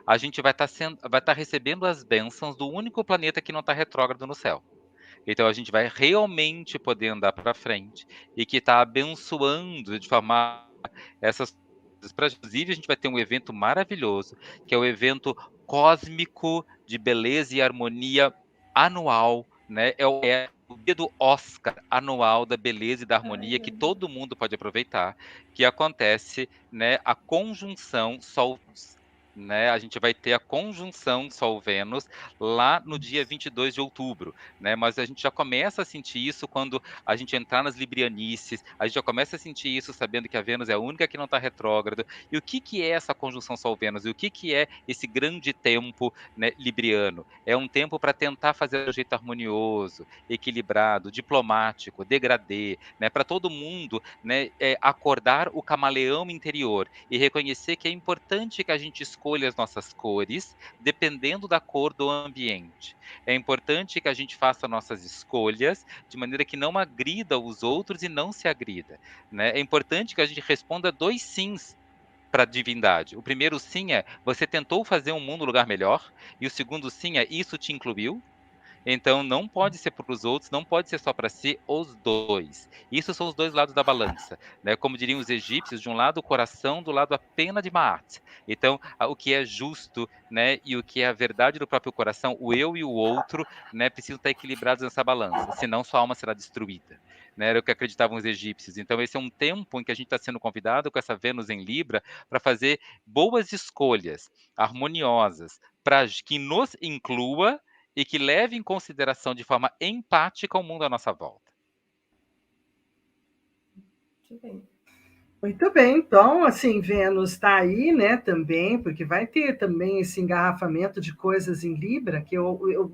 a gente vai estar recebendo as bênçãos do único planeta que não está retrógrado no céu. Então a gente vai realmente poder andar para frente e que está abençoando de forma essas coisas. Inclusive, a gente vai ter um evento maravilhoso, que é o evento cósmico de beleza e harmonia anual, né? É o dia do Oscar anual da beleza e da harmonia, que todo mundo pode aproveitar, que acontece, né, a conjunção Sol, né? A gente vai ter a conjunção Sol-Vênus lá no dia 22 de outubro, né? Mas a gente já começa a sentir isso quando a gente entrar nas librianices, a gente já começa a sentir isso sabendo que a Vênus é a única que não está retrógrado. E o que é essa conjunção Sol-Vênus? E o que é esse grande tempo, né, libriano? É um tempo para tentar fazer de um jeito harmonioso, equilibrado, diplomático, degradê, né? Para todo mundo, né, acordar o camaleão interior e reconhecer que é importante que a gente escolha as nossas cores, dependendo da cor do ambiente. É importante que a gente faça nossas escolhas de maneira que não agrida os outros e não se agrida, né? É importante que a gente responda 2 sims para a divindade. O primeiro sim é: você tentou fazer um mundo um lugar melhor, e o segundo sim é: isso te incluiu. Então não pode ser para os outros, não pode ser só para si, os dois. Isso são os dois lados da balança, né? Como diriam os egípcios, de um lado o coração, do lado a pena de Maat. Então, o que é justo, né, e o que é a verdade do próprio coração, o eu e o outro, né, precisam estar equilibrados nessa balança, senão sua alma será destruída. Né, era o que acreditavam os egípcios. Então, esse é um tempo em que a gente está sendo convidado com essa Vênus em Libra para fazer boas escolhas, harmoniosas, para que nos inclua e que leve em consideração de forma empática o mundo à nossa volta. Muito bem. Muito bem, então, assim, Vênus está aí, né, também, porque vai ter também esse engarrafamento de coisas em Libra, que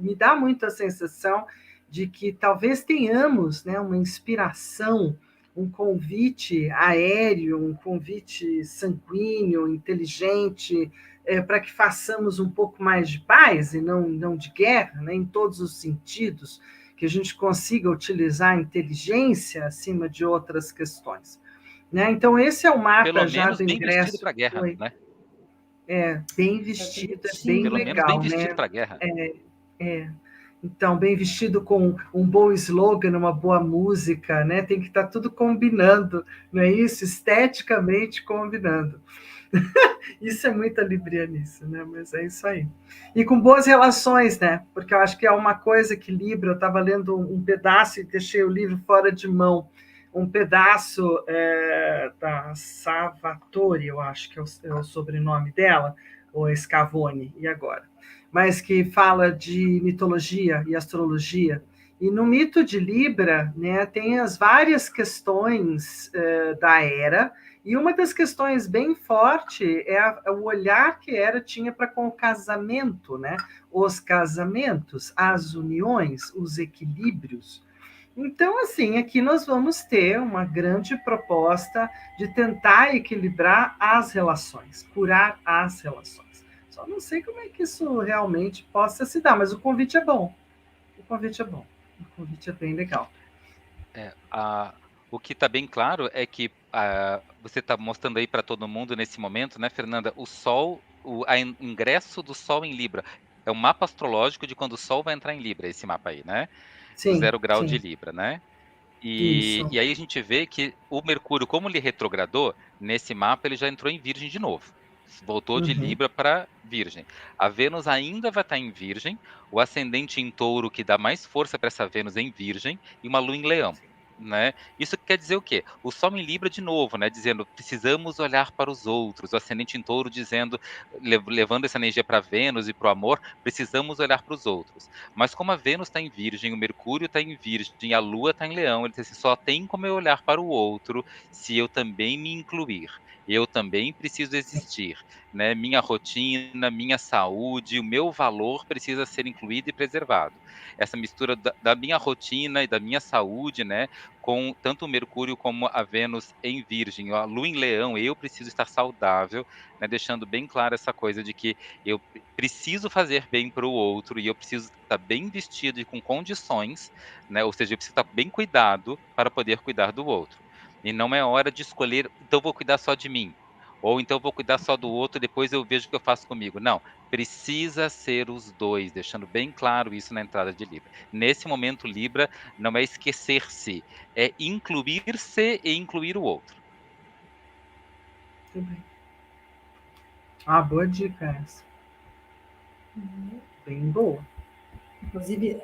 me dá muito a sensação de que talvez tenhamos, né, uma inspiração, um convite aéreo, um convite sanguíneo, inteligente, para que façamos um pouco mais de paz e não de guerra, né, em todos os sentidos, que a gente consiga utilizar a inteligência acima de outras questões. Né? Então, esse é o mapa Pelo já menos do bem ingresso. vestido para a guerra, né? Bem vestido, bem Pelo legal, menos bem vestido né? para a guerra. Então, bem vestido com um bom slogan, uma boa música, né? Tem que estar tudo combinando, não é isso? Esteticamente combinando. Isso é muita librianice, né? Mas é isso aí. E com boas relações, né? Porque eu acho que é uma coisa que Libra, eu estava lendo um pedaço e deixei o livro fora de mão, um pedaço da Salvatore, eu acho que é o sobrenome dela, ou Scavone, e agora? Mas que fala de mitologia e astrologia. E no mito de Libra, né, tem as várias questões da era, E uma das questões bem forte é o olhar que tinha para com o casamento, né? Os casamentos, as uniões, os equilíbrios. Então, assim, aqui nós vamos ter uma grande proposta de tentar equilibrar as relações, curar as relações. Só não sei como é que isso realmente possa se dar, mas o convite é bom. O convite é bom. O convite é bem legal. O que está bem claro é que você está mostrando aí para todo mundo nesse momento, né, Fernanda, o Sol, o ingresso do Sol em Libra. É um mapa astrológico de quando o Sol vai entrar em Libra, esse mapa aí, né? Do Sim, 0 grau de sim. Libra, né? Isso. E aí a gente vê que o Mercúrio, como ele retrogradou, nesse mapa ele já entrou em Virgem de novo. Voltou de Uhum. Libra para Virgem. A Vênus ainda vai estar em Virgem, o ascendente em Touro, que dá mais força para essa Vênus em Virgem, e uma Lua em Leão. Né? Isso quer dizer o quê? O Sol em Libra de novo, né? Dizendo precisamos olhar para os outros. O ascendente em Touro dizendo, levando essa energia para Vênus e para o amor, precisamos olhar para os outros. Mas como a Vênus está em Virgem, o Mercúrio está em Virgem, a Lua está em Leão, ele diz assim, só tem como eu olhar para o outro se eu também me incluir. Eu também preciso existir, né? Minha rotina, minha saúde, o meu valor precisa ser incluído e preservado. Essa mistura da minha rotina e da minha saúde, né? Com tanto o Mercúrio como a Vênus em Virgem, a Lua em Leão, eu preciso estar saudável, né? Deixando bem claro essa coisa de que eu preciso fazer bem para o outro e eu preciso estar bem vestido e com condições, né? Ou seja, eu preciso estar bem cuidado para poder cuidar do outro. E não é hora de escolher, então vou cuidar só de mim. Ou então vou cuidar só do outro, depois eu vejo o que eu faço comigo. Não, precisa ser os dois, deixando bem claro isso na entrada de Libra. Nesse momento, Libra não é esquecer-se, é incluir-se e incluir o outro. Tudo bem. Boa dica essa. Bem boa. Inclusive,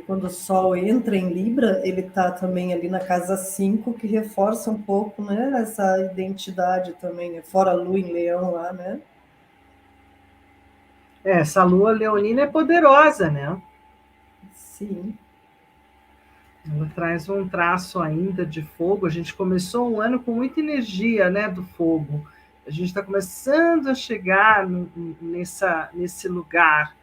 quando o Sol entra em Libra, ele está também ali na casa 5, que reforça um pouco, né, essa identidade também, né? Fora a Lua em Leão lá, né? Essa Lua leonina é poderosa, né? Sim. Ela traz um traço ainda de fogo. A gente começou um ano com muita energia, né, do fogo. A gente está começando a chegar nesse lugar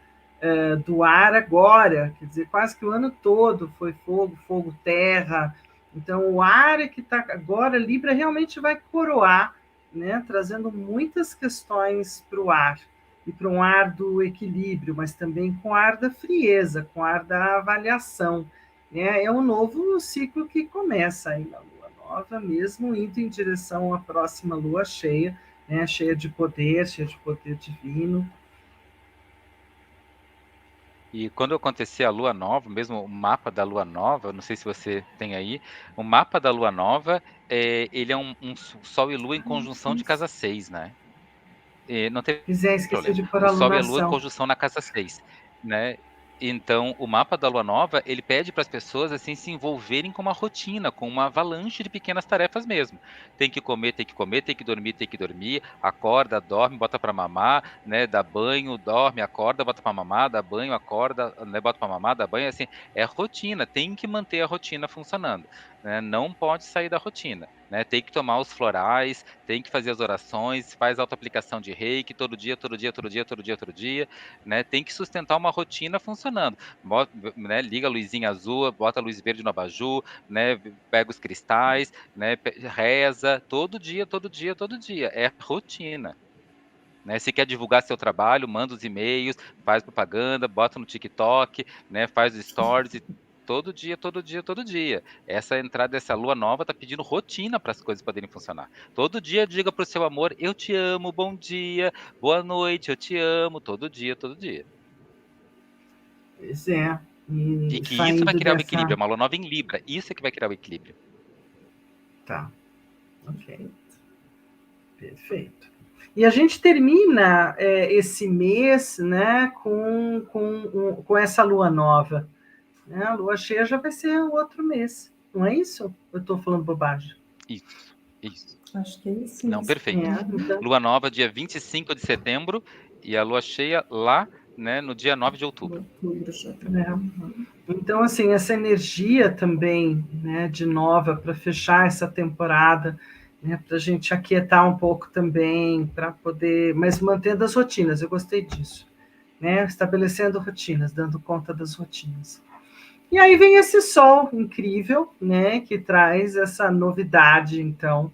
do ar agora, quer dizer, quase que o ano todo foi fogo, fogo, terra. Então, o ar que está agora, Libra realmente vai coroar, né, trazendo muitas questões para o ar, e para um ar do equilíbrio, mas também com o ar da frieza, com o ar da avaliação. Né? É um novo ciclo que começa aí na Lua Nova, mesmo indo em direção à próxima Lua cheia, né, cheia de poder divino. E quando acontecer a Lua Nova, mesmo o mapa da Lua Nova, não sei se você tem aí, o mapa da Lua Nova, ele é um Sol e Lua em conjunção de casa 6, né? Não tem Esqueci problema. de pôr O a Sol e a Lua em alunação. conjunção na casa 6, né? Então, o mapa da Lua Nova, ele pede para as pessoas assim se envolverem com uma rotina, com uma avalanche de pequenas tarefas mesmo. Tem que comer, tem que comer, tem que dormir, acorda, dorme, bota para mamar, né? Dá banho, dorme, acorda, bota para mamar, dá banho, acorda, né? Bota para mamar, dá banho, assim, é rotina, tem que manter a rotina funcionando, né? Não pode sair da rotina, né? Tem que tomar os florais, tem que fazer as orações, faz auto-aplicação de reiki todo dia, todo dia, todo dia, todo dia, todo dia, né? Tem que sustentar uma rotina funcionando. Bota, né? Liga a luzinha azul, bota a luz verde no abajur, né? Pega os cristais, né? Reza todo dia, todo dia, todo dia. É rotina. Né, se quer divulgar seu trabalho, manda os e-mails, faz propaganda, bota no TikTok, né, faz stories, todo dia, todo dia, todo dia. Essa entrada dessa lua nova está pedindo rotina para as coisas poderem funcionar. Todo dia diga para o seu amor, eu te amo, bom dia, boa noite, eu te amo, todo dia, todo dia. Pois é. E E que isso vai saindo criar o dessa. equilíbrio, é uma lua nova em Libra, isso é que vai criar o equilíbrio. Tá. Ok. Perfeito. E a gente termina esse mês, né, com essa lua nova. Né? A lua cheia já vai ser o outro mês. Não é isso? Eu estou falando bobagem. Isso, isso. Acho que é isso Não, mesmo. perfeito. Então, Lua nova dia 25 de setembro e a lua cheia lá, né, no dia 9 de outubro. Então, assim, essa energia também, né, de nova para fechar essa temporada né, para a gente aquietar um pouco também, para poder, mas mantendo as rotinas, eu gostei disso, né, estabelecendo rotinas, dando conta das rotinas. E aí vem esse sol incrível, né, que traz essa novidade, então,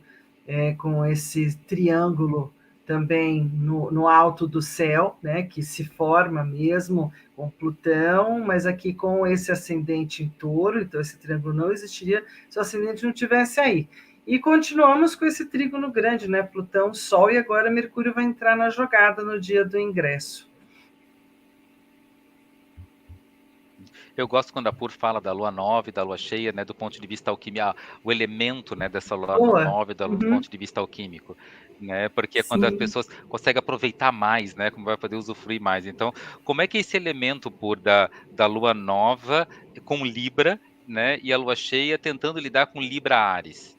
com esse triângulo também no alto do céu, né, que se forma mesmo com Plutão, mas aqui com esse ascendente em Touro, então esse triângulo não existiria se o ascendente não tivesse aí. E continuamos com esse trígono grande, né, Plutão, Sol, e agora Mercúrio vai entrar na jogada no dia do ingresso. Eu gosto quando a Pur fala da lua nova e da lua cheia, né, do ponto de vista alquímico, o elemento, né, dessa lua Boa. nova do Uhum. ponto de vista alquímico, né, porque é quando as Sim. pessoas conseguem aproveitar mais, né, como vai poder usufruir mais. Então, como é que é esse elemento, Pur, da lua nova com Libra, né, e a lua cheia tentando lidar com Libra Áries?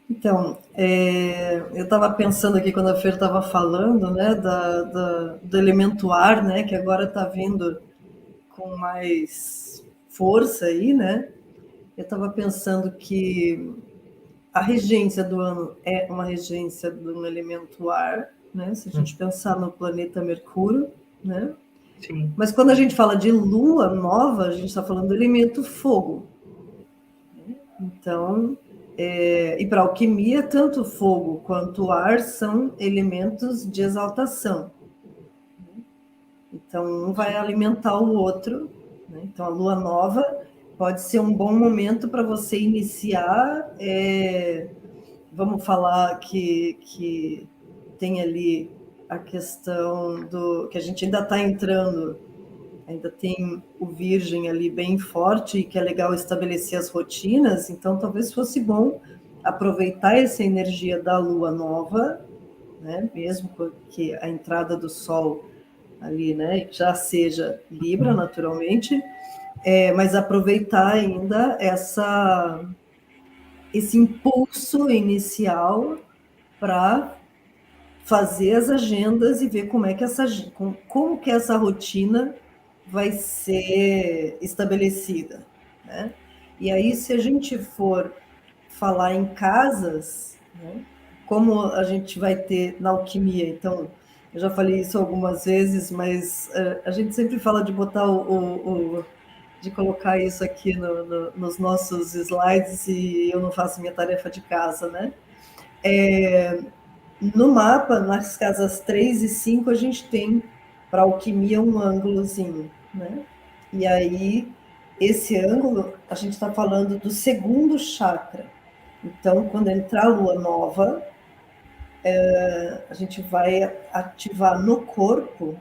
Então, eu estava pensando aqui quando a Fer estava falando, né, do elemento ar, né, que agora está vindo com mais força aí, né? Eu estava pensando que a regência do ano é uma regência do elemento ar, né? Se a gente pensar no planeta Mercúrio, né? Sim. Mas quando a gente fala de lua nova, a gente está falando do elemento fogo. Então, e para alquimia, tanto fogo quanto ar são elementos de exaltação. Então, um vai alimentar o outro, né? Então, a lua nova pode ser um bom momento para você iniciar. Vamos falar que tem ali a questão do que a gente ainda está entrando, ainda tem o Virgem ali bem forte e que é legal estabelecer as rotinas. Então, talvez fosse bom aproveitar essa energia da lua nova, né? Mesmo que a entrada do Sol ali, né, já seja Libra, naturalmente, mas aproveitar ainda esse impulso inicial para fazer as agendas e ver como que essa rotina vai ser estabelecida, né? E aí, se a gente for falar em casas, né, como a gente vai ter na alquimia, então, eu já falei isso algumas vezes, mas a gente sempre fala de botar de colocar isso aqui nos nossos slides e eu não faço minha tarefa de casa, né? No mapa, nas casas 3 e 5, a gente tem para alquimia um ângulozinho, né? E aí, esse ângulo, a gente está falando do segundo chakra. Então, quando entrar a lua nova, a gente vai ativar no corpo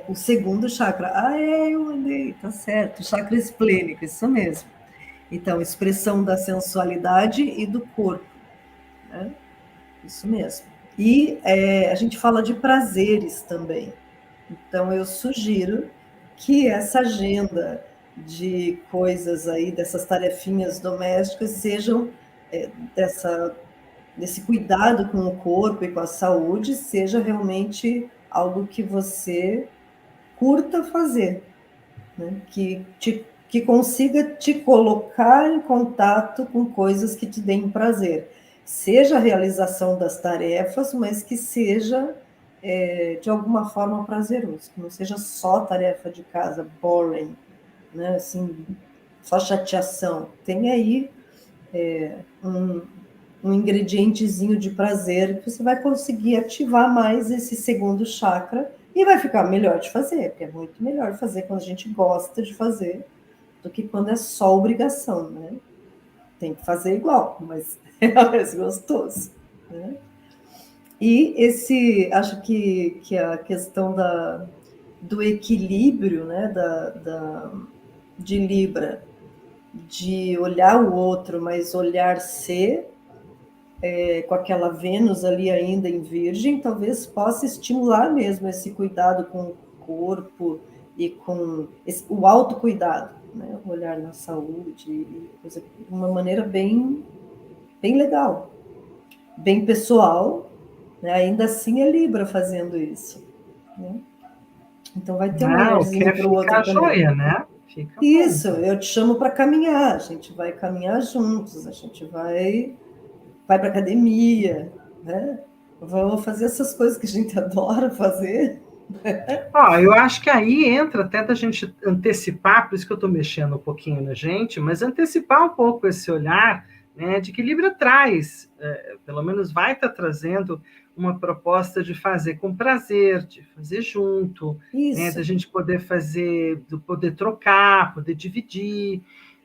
o segundo chakra. Eu andei, tá certo, chakra esplênico, isso mesmo. Então, expressão da sensualidade e do corpo, né? Isso mesmo. E a gente fala de prazeres também. Então, eu sugiro que essa agenda de coisas aí, dessas tarefinhas domésticas, sejam desse cuidado com o corpo e com a saúde, seja realmente algo que você curta fazer, né? Que consiga te colocar em contato com coisas que te deem prazer. Seja a realização das tarefas, mas que seja de alguma forma prazeroso, que não seja só tarefa de casa, boring, né? Assim, só chateação. Tem aí um ingredientezinho de prazer que você vai conseguir ativar mais esse segundo chakra e vai ficar melhor de fazer, porque é muito melhor fazer quando a gente gosta de fazer do que quando é só obrigação, né? Tem que fazer igual, mas é mais gostoso, né? E acho que a questão do equilíbrio, né, de Libra, de olhar o outro, mas olhar-se, com aquela Vênus ali ainda em Virgem, talvez possa estimular mesmo esse cuidado com o corpo e com o autocuidado, né? Olhar na saúde, de uma maneira bem, bem legal, bem pessoal, né? Ainda assim é Libra fazendo isso, né? Então vai ter um Não, olharzinho quer para o outro ficar também. joia, né? Fica Isso, bom. eu te chamo para caminhar, a gente vai caminhar juntos, a gente vai para academia, né? Vamos fazer essas coisas que a gente adora fazer. Ó, eu acho que aí entra até da gente antecipar, por isso que eu estou mexendo um pouquinho na gente, mas antecipar um pouco esse olhar, né, de que Libra traz, pelo menos vai estar trazendo uma proposta de fazer com prazer, de fazer junto, né, da Isso, gente poder fazer, de poder trocar, poder dividir,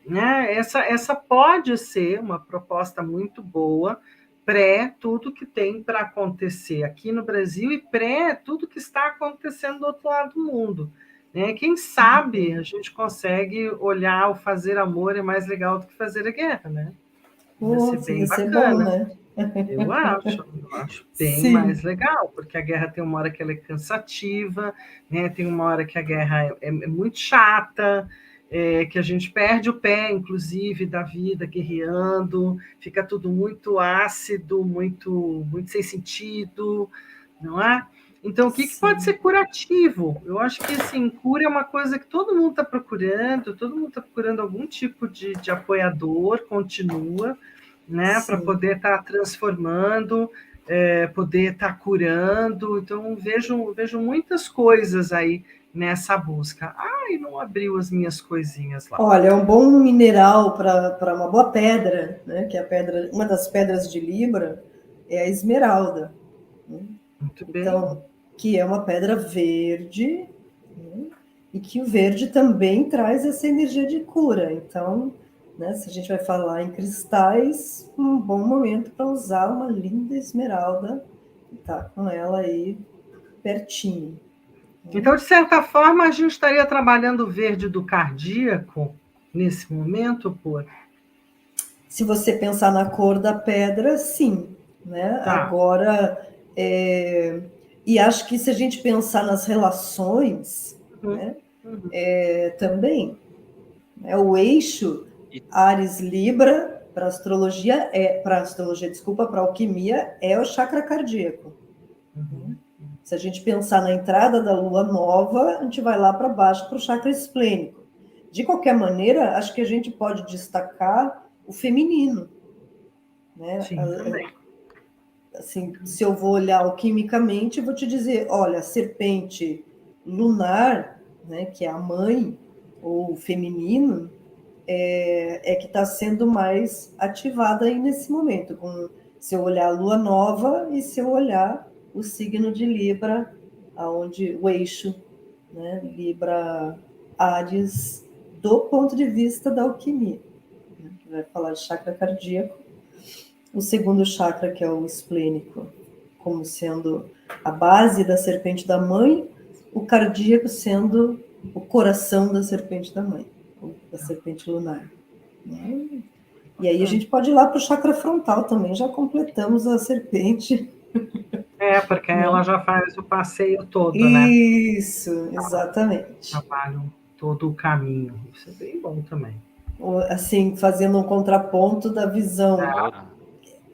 né? Essa pode ser uma proposta muito boa pré tudo que tem para acontecer aqui no Brasil e pré tudo que está acontecendo do outro lado do mundo. Né? Quem sabe a gente consegue olhar o fazer amor é mais legal do que fazer a guerra, né? Ia ser nossa, bem ia ser bom, bacana. né? Eu acho bem Sim, mais legal, porque a guerra tem uma hora que ela é cansativa, né? Tem uma hora que a guerra é muito chata, que a gente perde o pé, inclusive, da vida guerreando, fica tudo muito ácido, muito sem sentido, não é? Então, o que pode ser sim, curativo? Eu acho que assim, cura é uma coisa que todo mundo está procurando, todo mundo está procurando algum tipo de apoiador, continua, né, para sim. poder estar transformando, poder estar curando. Então, vejo muitas coisas aí nessa busca. Ai, não abriu as minhas coisinhas lá. Olha, é um bom mineral para uma boa pedra, né? Que é a pedra, uma das pedras de Libra é a esmeralda, né? Muito bem. Então, que é uma pedra verde, né? E que o verde também traz essa energia de cura. Então, né, se a gente vai falar em cristais, um bom momento para usar uma linda esmeralda, tá com ela aí pertinho. Então, de certa forma, a gente estaria trabalhando o verde do cardíaco nesse momento, por Se você pensar na cor da pedra, sim, né? tá. Agora, e acho que se a gente pensar nas relações, Uhum, né, uhum. também, né, o eixo E, Ares Libra para astrologia, desculpa, para alquimia é o chakra cardíaco. Uhum. Se a gente pensar na entrada da lua nova, a gente vai lá para baixo para o chakra esplênico. De qualquer maneira, acho que a gente pode destacar o feminino, né? Sim, também. Assim, se eu vou olhar alquimicamente, eu vou te dizer, olha, a serpente lunar, né, que é a mãe, ou feminino, é que está sendo mais ativada aí nesse momento, com, se eu olhar a lua nova e se eu olhar o signo de Libra, aonde o eixo, né, Libra Áries, do ponto de vista da alquimia, né, que vai falar de chakra cardíaco. O segundo chakra, que é o esplênico, como sendo a base da serpente da mãe, o cardíaco sendo o coração da serpente da mãe, da serpente lunar. Né? E aí a gente pode ir lá para o chakra frontal também, já completamos a serpente. Porque Né? ela já faz o passeio todo, né? Isso, exatamente. Trabalham todo o caminho. Isso é bem bom também. Assim, fazendo um contraponto olha,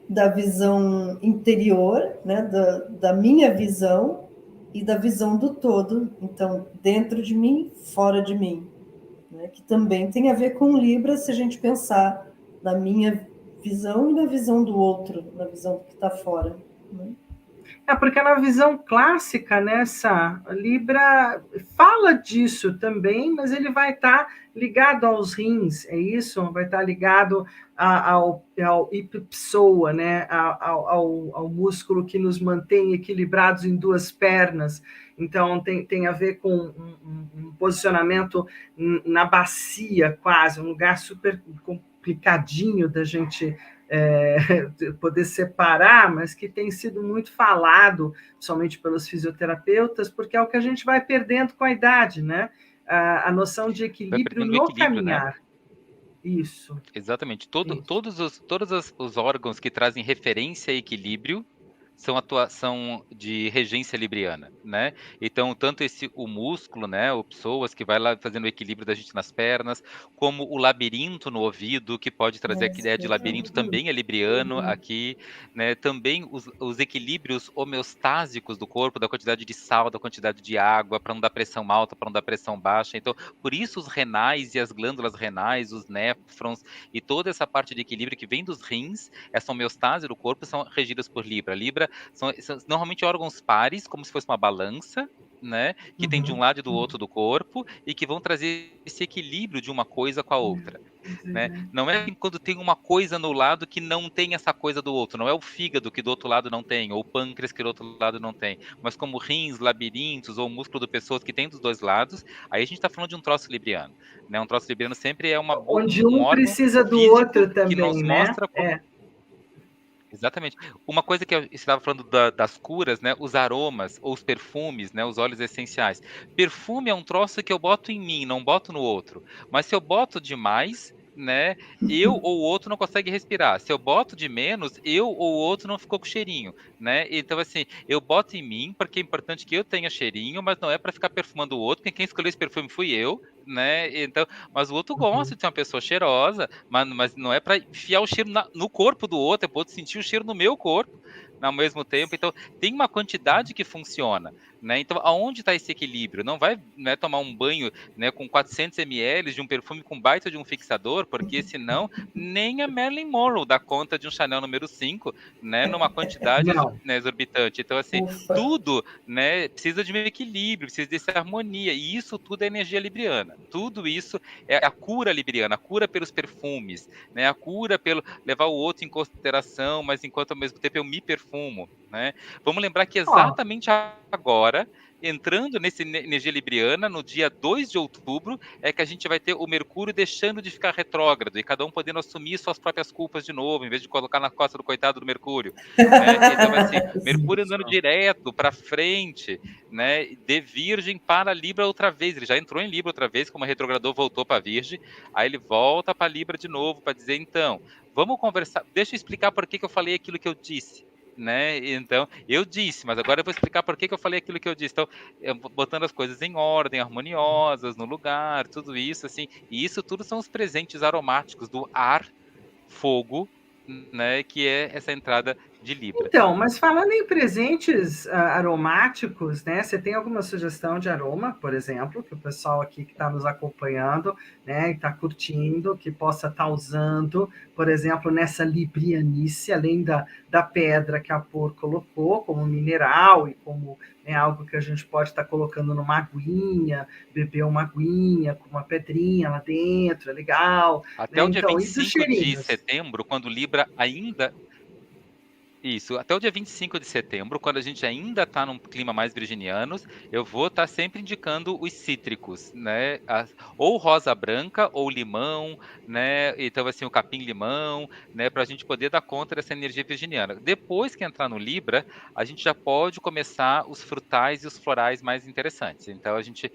da visão interior, né, da minha visão e da visão do todo. Então, dentro de mim, fora de mim. Né, que também tem a ver com Libra, se a gente pensar na minha visão e na visão do outro, na visão do que está fora. Né? Porque na visão clássica, nessa Libra fala disso também, mas ele vai estar ligado aos rins, é isso? Vai estar ligado ao ipipsoa, né? Ao músculo que nos mantém equilibrados em duas pernas. Então, tem a ver com um posicionamento na bacia, quase, um lugar super complicadinho da gente poder separar, mas que tem sido muito falado, somente pelos fisioterapeutas, porque é o que a gente vai perdendo com a idade, né? A noção de vai equilíbrio perdendo o no equilíbrio, né? caminhar. Isso, Exatamente. isso. Todos os órgãos que trazem referência a equilíbrio são de regência libriana, né? Então, tanto o músculo, né, o psoas, que vai lá fazendo o equilíbrio da gente nas pernas, como o labirinto no ouvido, que pode trazer a ideia de labirinto, também é libriano aqui, né? Também os equilíbrios homeostásicos do corpo, da quantidade de sal, da quantidade de água, para não dar pressão alta, para não dar pressão baixa. Então, por isso os renais e as glândulas renais, os néfrons e toda essa parte de equilíbrio que vem dos rins, essa homeostase do corpo, são regidas por Libra. Libra são normalmente órgãos pares, como se fosse uma balança, né, que tem de um lado e do outro do corpo e que vão trazer esse equilíbrio de uma coisa com a outra, né? Não é quando tem uma coisa no lado que não tem essa coisa do outro, não é o fígado que do outro lado não tem, ou o pâncreas que do outro lado não tem, mas como rins, labirintos ou músculo do pescoço que tem dos dois lados, aí a gente está falando de um troço libriano, né? Um troço libriano sempre é Onde um um órgão precisa do físico outro que nos também, né? mostra exatamente. Uma coisa que você estava falando das curas, né? Os aromas ou os perfumes, né? Os óleos essenciais. Perfume é um troço que eu boto em mim, não boto no outro. Mas se eu boto demais, né? Eu ou o outro não consegue respirar. Se eu boto de menos, eu ou o outro não ficou com cheirinho, né? Então, assim, eu boto em mim porque é importante que eu tenha cheirinho, mas não é para ficar perfumando o outro, porque quem escolheu esse perfume fui eu, né? Então, mas o outro gosta de ser uma pessoa cheirosa, mas não é para enfiar o cheiro no corpo do outro, é para outro sentir o cheiro no meu corpo ao mesmo tempo. Então, tem uma quantidade que funciona, né? Então, aonde está esse equilíbrio? Não vai, né, tomar um banho, né, com 400 ml de um perfume com baita de um fixador, porque senão nem a Marilyn Monroe dá conta de um Chanel número 5, né, numa quantidade, Não. né, exorbitante. Então, assim, Ufa. tudo, né, precisa de um equilíbrio, precisa dessa harmonia, e isso tudo é energia libriana. Tudo isso é a cura libriana, a cura pelos perfumes, né, a cura pelo levar o outro em consideração, mas enquanto ao mesmo tempo eu me perfumo, né? Vamos lembrar que Ó, exatamente agora, entrando nessa energia libriana, no dia 2 de outubro, é que a gente vai ter o Mercúrio deixando de ficar retrógrado e cada um podendo assumir suas próprias culpas de novo, em vez de colocar na costa do coitado do Mercúrio, né? Então, assim, Mercúrio andando isso. direto para frente, né? De Virgem para Libra outra vez. Ele já entrou em Libra outra vez, como retrogradou, voltou para Virgem. Aí ele volta para Libra de novo para dizer, então, vamos conversar. Deixa eu explicar por que eu falei aquilo que eu disse. Né? Então, eu disse, mas agora eu vou explicar por que eu falei aquilo que eu disse. Então, botando as coisas em ordem, harmoniosas, no lugar, tudo isso, assim. E isso tudo são os presentes aromáticos do ar, fogo, né? Que é essa entrada de Libra. Então, mas falando em presentes aromáticos, né? Você tem alguma sugestão de aroma, por exemplo, que o pessoal aqui que está nos acompanhando, né, está curtindo, que possa estar usando, por exemplo, nessa librianice, além da pedra que a Por colocou como mineral e como, né, algo que a gente pode estar colocando numa aguinha, beber uma aguinha com uma pedrinha lá dentro, é legal, Até né? o dia Então, e dos 25 de cheirinhos? setembro, quando Libra ainda isso, até o dia 25 de setembro, quando a gente ainda está num clima mais virginianos, eu vou estar sempre indicando os cítricos, né? Ou rosa branca ou limão, né? Então, assim, o capim-limão, né? Para a gente poder dar conta dessa energia virginiana. Depois que entrar no Libra, a gente já pode começar os frutais e os florais mais interessantes. Então, a gente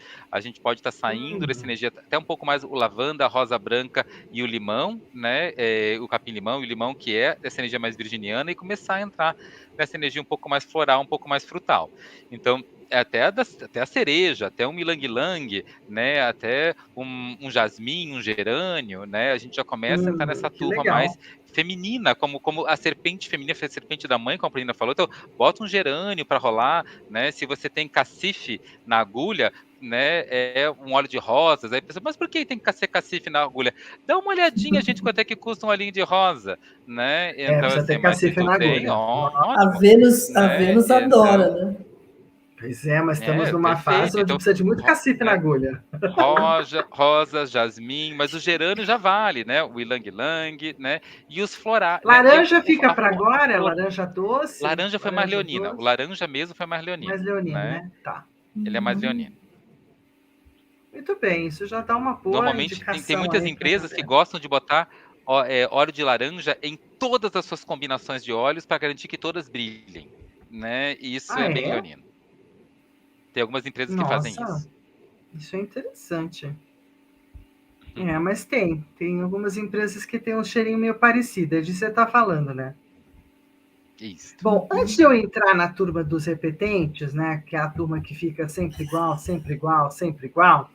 pode estar saindo dessa energia até um pouco mais o lavanda, a rosa branca e o limão, né? O capim-limão e o limão, que é essa energia mais virginiana, e começar a entrar nessa energia um pouco mais floral, um pouco mais frutal. Então, até a cereja, até um ylang-ylang, né? Até um jasmim, um gerânio, né? A gente já começa a entrar nessa Que turma mais legal. feminina, como a serpente feminina, a serpente da mãe, como a Paulina falou. Então, bota um gerânio para rolar, né? Se você tem cacife na agulha, né, é um óleo de rosas. Aí a pessoa, mas por que tem que ser cacife na agulha? Dá uma olhadinha, gente, quanto é que custa um olhinho de rosa, né? Então, Precisa assim, ter mas se cacife tu na tem, agulha. A ótimo, Vênus, a né? Vênus adora, Então, né? Pois é, mas estamos numa fase perfeito. onde Então, precisa de muito cacife na né, agulha. rosa, jasmim, mas o gerânio já vale, né? O ylang-ylang, né? E os florais, né? Laranja fica para A agora? flor, Laranja doce? laranja foi mais Laranja leonina. O doce? laranja mesmo foi mais Mais leonino, leonino, né? né? Tá. Ele é mais leonino. Muito bem, isso já dá uma boa Normalmente tem indicação muitas aí para empresas que fazer. gostam de botar óleo de laranja em todas as suas combinações de óleos para garantir que todas brilhem, né? E isso Ah, é bem é? leonino. Tem algumas empresas que fazem Nossa, isso. isso é interessante. É, mas tem algumas empresas que têm um cheirinho meio parecido, é disso que você está falando, né? Isso. Bom, antes de eu entrar na turma dos repetentes, né, que é a turma que fica sempre igual, sempre igual, sempre igual,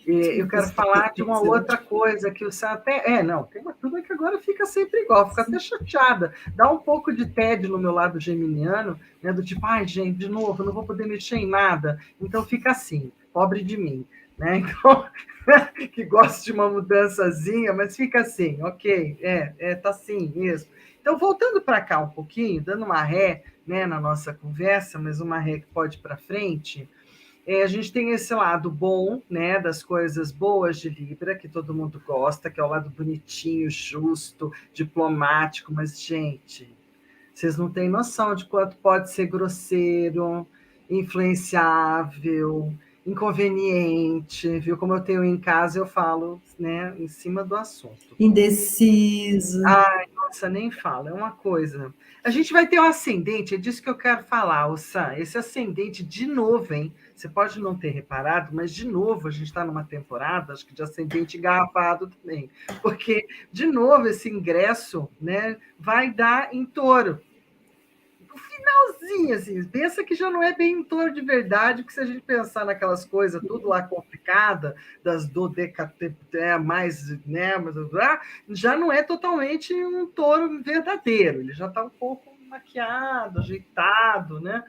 eu quero falar de uma outra coisa que o Sá até... não, tem uma turma que agora fica sempre igual, fica até chateada, dá um pouco de tédio no meu lado geminiano, né, do tipo, ai, gente, de novo, eu não vou poder mexer em nada, então fica assim, pobre de mim, né, então, que gosta de uma mudançazinha, mas fica assim, ok, tá assim mesmo. Então, voltando para cá um pouquinho, dando uma ré, né, na nossa conversa, mas uma ré que pode ir para frente, a gente tem esse lado bom, né, das coisas boas de Libra, que todo mundo gosta, que é o lado bonitinho, justo, diplomático, mas, gente, vocês não têm noção de quanto pode ser grosseiro, influenciável, inconveniente, viu? Como eu tenho em casa, eu falo, né, em cima do assunto. Indeciso. Ai, nossa, nem fala, é uma coisa. A gente vai ter um ascendente, é disso que eu quero falar, Sam. Esse ascendente, de novo, hein? Você pode não ter reparado, mas, de novo, a gente está numa temporada, acho que de ascendente engarrafado também. Porque, de novo, esse ingresso, né, vai dar em Touro. No finalzinho, assim, pensa que já não é bem em Touro de verdade, porque se a gente pensar naquelas coisas tudo lá complicada, das mais, né, já não é totalmente um Touro verdadeiro, ele já está um pouco maquiado, ajeitado, né?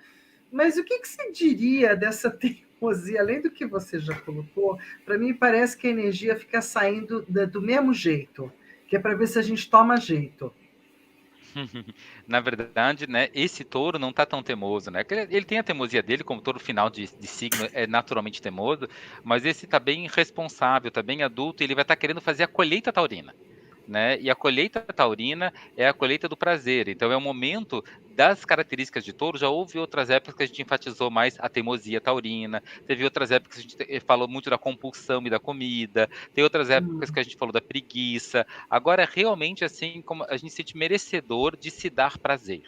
Mas o que você diria dessa teimosia, além do que você já colocou? Para mim parece que a energia fica saindo do mesmo jeito, que é para ver se a gente toma jeito. Na verdade, né, esse touro não está tão teimoso, né? Ele tem a teimosia dele, como todo final de signo é naturalmente teimoso, mas esse está bem responsável, está bem adulto, e ele vai estar querendo fazer a colheita taurina. Né? E a colheita taurina é a colheita do prazer. Então é o momento das características de touro. Já houve outras épocas que a gente enfatizou mais a teimosia taurina. Teve outras épocas que a gente falou muito da compulsão e da comida. Tem outras épocas que a gente falou da preguiça. Agora é realmente assim como a gente se sente merecedor de se dar prazer.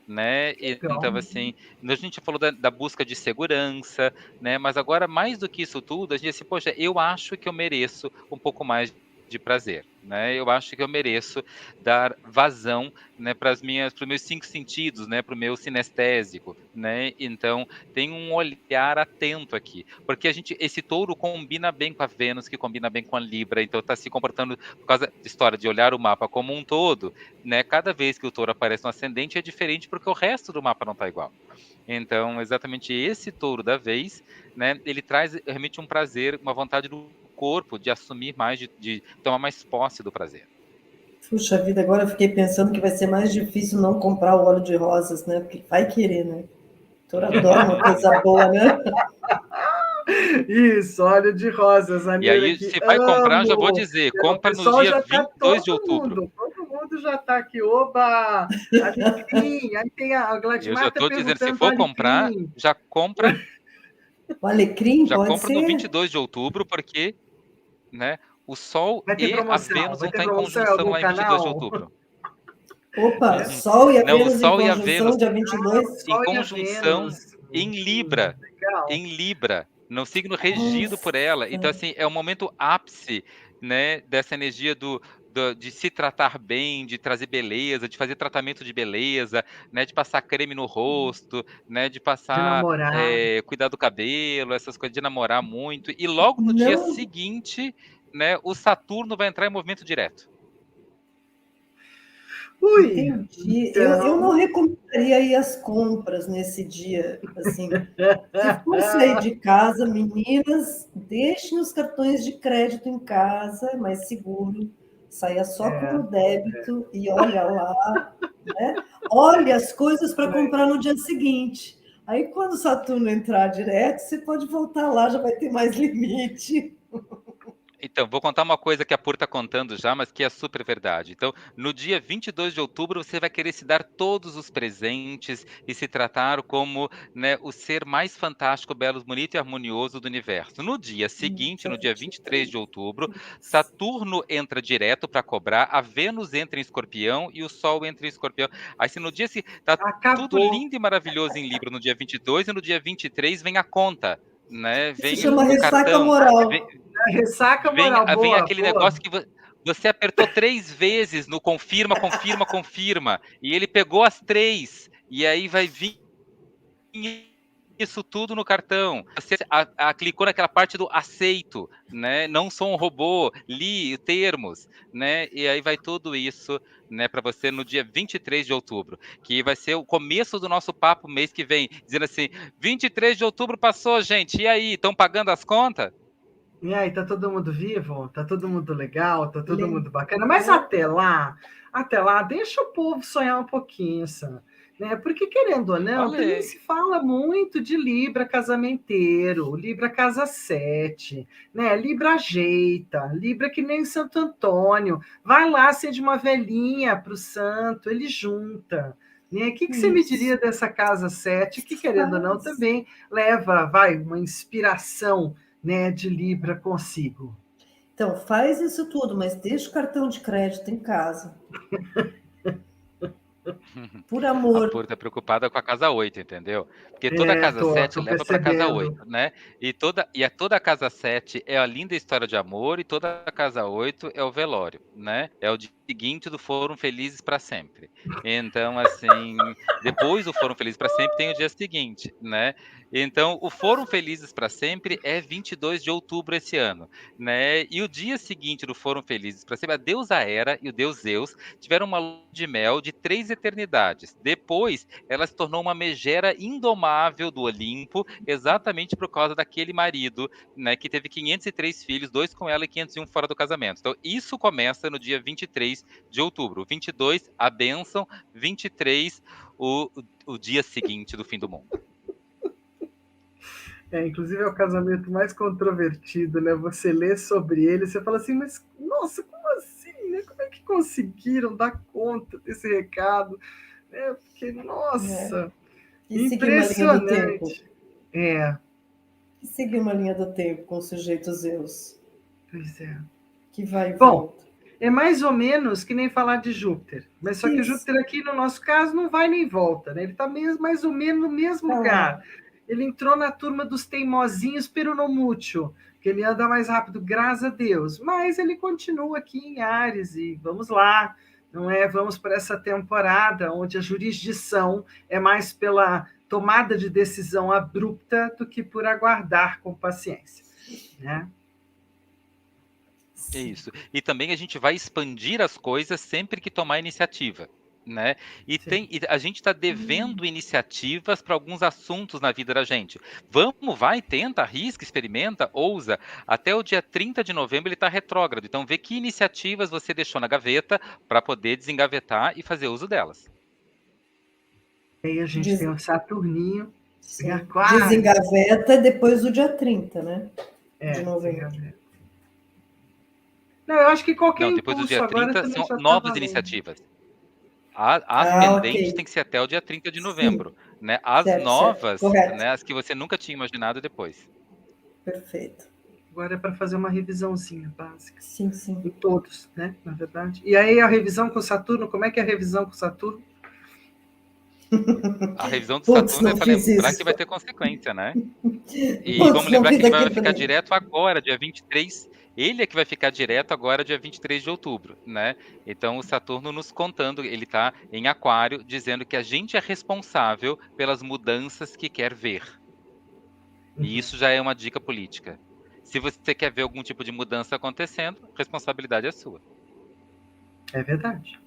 Né? Então, assim, a gente falou da busca de segurança, né? Mas agora, mais do que isso tudo, a gente assim, poxa, eu acho que eu mereço um pouco mais de prazer, né? Eu acho que eu mereço dar vazão, né, para os meus 5 sentidos, né, para o meu sinestésico, né? Então, tem um olhar atento aqui, porque esse touro combina bem com a Vênus, que combina bem com a Libra, então está se comportando, por causa da história de olhar o mapa como um todo, né? Cada vez que o touro aparece no ascendente é diferente porque o resto do mapa não está igual. Então, exatamente esse touro da vez, né? Ele traz realmente um prazer, uma vontade do corpo de assumir mais, de tomar mais posse do prazer. Puxa vida, agora eu fiquei pensando que vai ser mais difícil não comprar o óleo de rosas, né? Porque vai querer, né? O touro adora uma coisa boa, né? Isso, óleo de rosas. E aí, se vai comprar, já vou dizer, compra no dia 22 de outubro. Todo mundo já está aqui, oba, alecrim, aí tem a Gladimar. Eu já estou dizendo, se for comprar, já compra. O alecrim já pode compra ser? no 22 de outubro, porque, né, o Sol e a Vênus vão estar em conjunção lá em 22 de outubro. Opa, Sol e a Vênus o Sol em e a conjunção Vênus dia 22? em conjunção em Libra. Legal. Em Libra, no signo regido por ela. Então, assim, é o momento ápice, né, dessa energia de se tratar bem, de trazer beleza, de fazer tratamento de beleza, né, de passar creme no rosto, né, de passar, cuidar do cabelo, essas coisas, de namorar muito. E logo no dia seguinte, né, o Saturno vai entrar em movimento direto. Entendi. Então... Eu não recomendaria ir às compras nesse dia. Assim, se for sair de casa, meninas, deixem os cartões de crédito em casa, mais seguro. Saia só com o débito e olha lá, né? Olha as coisas para comprar no dia seguinte. Aí, quando o Saturno entrar direto, você pode voltar lá, já vai ter mais limite. Então, vou contar uma coisa que a Pur está contando já, mas que é super verdade. Então, no dia 22 de outubro, você vai querer se dar todos os presentes e se tratar como, né, o ser mais fantástico, belo, bonito e harmonioso do universo. No dia seguinte, no dia 23 de outubro, Saturno entra direto para cobrar, a Vênus entra em Escorpião e o Sol entra em Escorpião. Aí, se no dia se tá tudo lindo e maravilhoso em Libra no dia 22 e no dia 23 vem a conta. Né? Vem se chama o ressaca cartão, moral. Ressaca moral, vem aquele negócio que Você apertou 3 vezes no confirma, confirma, confirma, e ele pegou as 3, e aí vai vir isso tudo no cartão. Você clicou naquela parte do aceito, né? Não sou um robô, li termos, né? E aí vai tudo isso, né, para você no dia 23 de outubro, que vai ser o começo do nosso papo mês que vem, dizendo assim: 23 de outubro passou, gente, e aí, estão pagando as contas? E aí, tá todo mundo vivo? Tá todo mundo legal? Tá todo mundo bacana? Mas Lembrou? até lá, deixa o povo sonhar um pouquinho, Sam. Né? Porque, querendo ou não, também Falei. se fala muito de Libra casamenteiro, Libra casa 7, né? Libra ajeita, Libra que nem Santo Antônio. Vai lá, acende uma velhinha para o santo, ele junta. Né? O que você me Isso. diria dessa casa 7, que, querendo ou não, Faz. também leva, uma inspiração, né, de Libra consigo? Então, faz isso tudo, mas deixa o cartão de crédito em casa. Por A amor. Pur tá preocupada com a casa 8, entendeu? Porque toda a casa Tô 7 leva para casa percebendo. 8, né? Toda a casa 7 é a linda história de amor e toda a casa 8 é o velório, né? É o dia seguinte do Foram Felizes para Sempre. Então, assim, depois do Foram Felizes para Sempre tem o dia seguinte, né? Então, o Foram Felizes para Sempre é 22 de outubro esse ano, né? E o dia seguinte do Foram Felizes para Sempre, a deusa Hera e o deus Zeus tiveram uma lua de mel de 3 eternidades. Depois, ela se tornou uma megera indomável do Olimpo, exatamente por causa daquele marido, né, que teve 503 filhos, 2 com ela e 501 fora do casamento. Então, isso começa no dia 23 de outubro. 22, a bênção. 23, o dia seguinte do fim do mundo. Inclusive é o casamento mais controvertido, né? Você lê sobre ele, você fala assim, mas nossa, como assim, né? Como é que conseguiram dar conta desse recado? Porque, Né? nossa, E seguir uma linha do tempo. impressionante. É, E seguir uma linha do tempo com o sujeito Zeus, pois é. que vai e Bom, volta. é mais ou menos que nem falar de Júpiter, mas só que o Isso, Júpiter aqui no nosso caso não vai nem volta, né? Ele está mais ou menos no mesmo tá lugar. lá. Ele entrou na turma dos teimosinhos peronomútil, que ele anda mais rápido, graças a Deus. Mas ele continua aqui em Áries e vamos lá, não é? Vamos para essa temporada onde a jurisdição é mais pela tomada de decisão abrupta do que por aguardar com paciência, né? É isso. E também a gente vai expandir as coisas sempre que tomar iniciativa, né? E a gente está devendo iniciativas para alguns assuntos na vida da gente. Vamos, vai, tenta, arrisca, experimenta, ousa. Até o dia 30 de novembro ele está retrógrado. Então vê que iniciativas você deixou na gaveta para poder desengavetar e fazer uso delas. Aí a gente tem Des... o Saturninho em Sim. Aquário. Desengaveta depois do dia 30, né? De novembro. Desengaveto. Não, eu acho que qualquer Não, depois do dia impulso agora 30 também são já está novas valendo. iniciativas. As Ah, pendentes ok. tem que ser até o dia 30 de Sim, novembro, né? As certo, certo. novas, Correto. né, as que você nunca tinha imaginado depois. Perfeito. Agora é para fazer uma revisãozinha básica. Sim, sim. Em todos, né? Na verdade. E aí a revisão com Saturno, como é que é a revisão com Saturno? A revisão do Putz, Saturno é não para fiz lembrar que isso. vai ter consequência, né? E Putz, vamos não lembrar vi que ele daqui vai para ficar frente. direto agora, dia 23. Ele é que vai ficar direto agora, dia 23 de outubro, né? Então o Saturno nos contando, ele está em Aquário, dizendo que a gente é responsável pelas mudanças que quer ver. E isso já é uma dica política. Se você quer ver algum tipo de mudança acontecendo, a responsabilidade é sua. É verdade.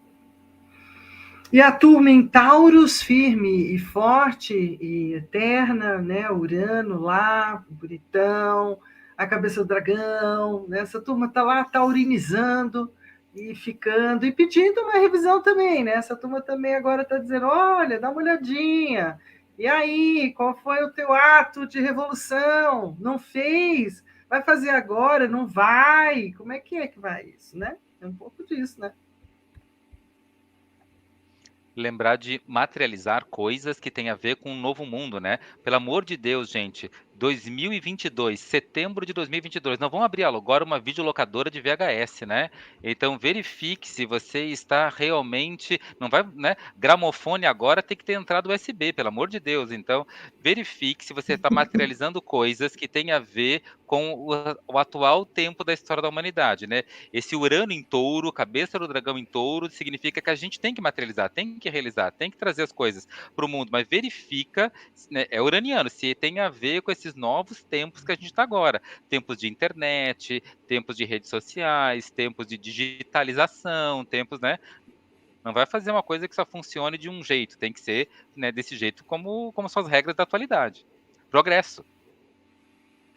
E a turma em Taurus, firme e forte e eterna, né? Urano lá, bonitão, a cabeça do dragão, né? Essa turma está lá taurinizando e ficando, e pedindo uma revisão também, né? Essa turma também agora está dizendo, olha, dá uma olhadinha. E aí, qual foi o teu ato de revolução? Não fez? Vai fazer agora? Não vai? Como é que vai isso, né? É um pouco disso, né? Lembrar de materializar coisas que têm a ver com um novo mundo, né? Pelo amor de Deus, gente, 2022, setembro de 2022. Não vão abrir agora uma videolocadora de VHS, né? Então verifique se você está realmente, não vai, né? Gramofone agora tem que ter entrada USB, pelo amor de Deus. Então verifique se você está materializando coisas que têm a ver com o atual tempo da história da humanidade, né? Esse Urano em Touro, cabeça do dragão em Touro, significa que a gente tem que materializar, tem que realizar, tem que trazer as coisas para o mundo, mas verifica, né, é uraniano, se tem a ver com esses novos tempos que a gente está agora, tempos de internet, tempos de redes sociais, tempos de digitalização, tempos, né? Não vai fazer uma coisa que só funcione de um jeito, tem que ser, né, desse jeito como são as regras da atualidade. Progresso.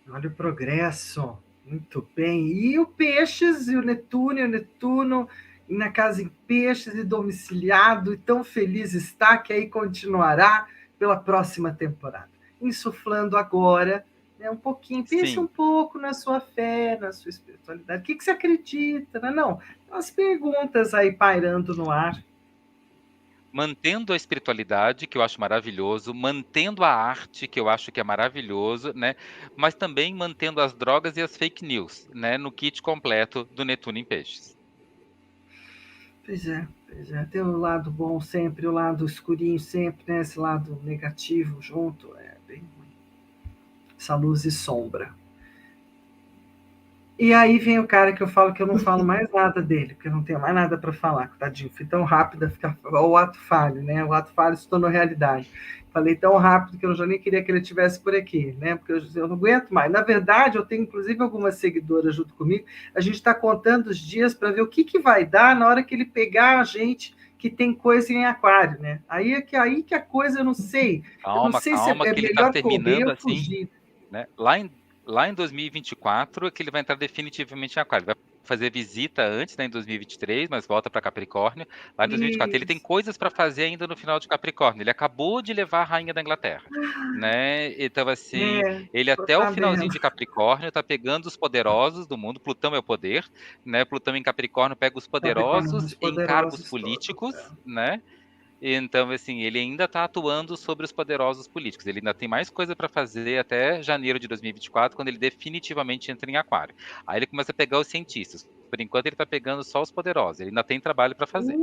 Olha o progresso. Muito bem. E o Peixes, e o Netuno na casa em Peixes e domiciliado, e tão feliz está que aí continuará pela próxima temporada. Insuflando agora, né, um pouquinho, pense Sim. um pouco na sua fé, na sua espiritualidade. O que você acredita, né? Não, as perguntas aí pairando no ar. Mantendo a espiritualidade, que eu acho maravilhoso, mantendo a arte, que eu acho que é maravilhoso, né? Mas também mantendo as drogas e as fake news, né? No kit completo do Netuno em Peixes. Pois é. Tem o lado bom sempre, o lado escurinho sempre, né? Esse lado negativo junto, é bem ruim. Essa luz e sombra. E aí vem o cara que eu falo que eu não falo mais nada dele, porque eu não tenho mais nada para falar, tadinho. Fui tão rápida, o ato falho, né? O ato falho se tornou realidade. Falei tão rápido que eu já nem queria que ele estivesse por aqui, né? Porque eu não aguento mais. Na verdade, eu tenho inclusive algumas seguidoras junto comigo. A gente está contando os dias para ver o que vai dar na hora que ele pegar a gente que tem coisa em aquário, né? Aí que a coisa eu não sei. Eu não Calma, sei se calma, é que ele está melhor correr terminando ou assim, fugir. né? Lá em 2024 é que ele vai entrar definitivamente em Aquário. Ele vai fazer visita antes, né, em 2023, mas volta para Capricórnio. Lá em 2024 ele tem Isso. coisas para fazer ainda no final de Capricórnio. Ele acabou de levar a rainha da Inglaterra, né? Então assim, É, ele tô até o finalzinho sabendo. de Capricórnio tá pegando os poderosos do mundo. Plutão é o poder, né? Plutão em Capricórnio pega os Capricórnio, poderosos os em cargos poderosos todos. políticos, né? Então, assim, ele ainda está atuando sobre os poderosos políticos. Ele ainda tem mais coisa para fazer até janeiro de 2024, quando ele definitivamente entra em Aquário. Aí ele começa a pegar os cientistas. Por enquanto, ele está pegando só os poderosos. Ele ainda tem trabalho para fazer.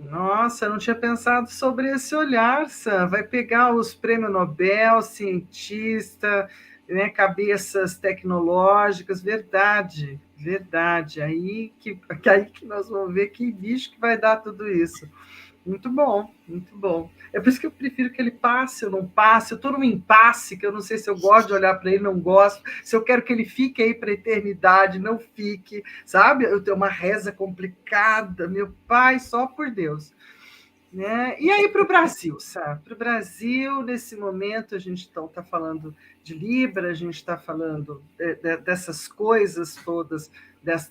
Nossa, eu não tinha pensado sobre esse olhar, Sam. Vai pegar os prêmios Nobel, cientista, né, cabeças tecnológicas, verdade, verdade. Aí que nós vamos ver que bicho que vai dar tudo isso. Muito bom, muito bom. É por isso que eu prefiro que ele passe ou não passe. Eu estou num impasse que eu não sei se eu gosto de olhar para ele, não gosto. Se eu quero que ele fique aí para a eternidade, não fique, sabe? Eu tenho uma reza complicada, meu pai, só por Deus. Né? E aí para o Brasil, sabe? Para o Brasil, nesse momento, a gente está falando de Libra, a gente está falando dessas coisas todas,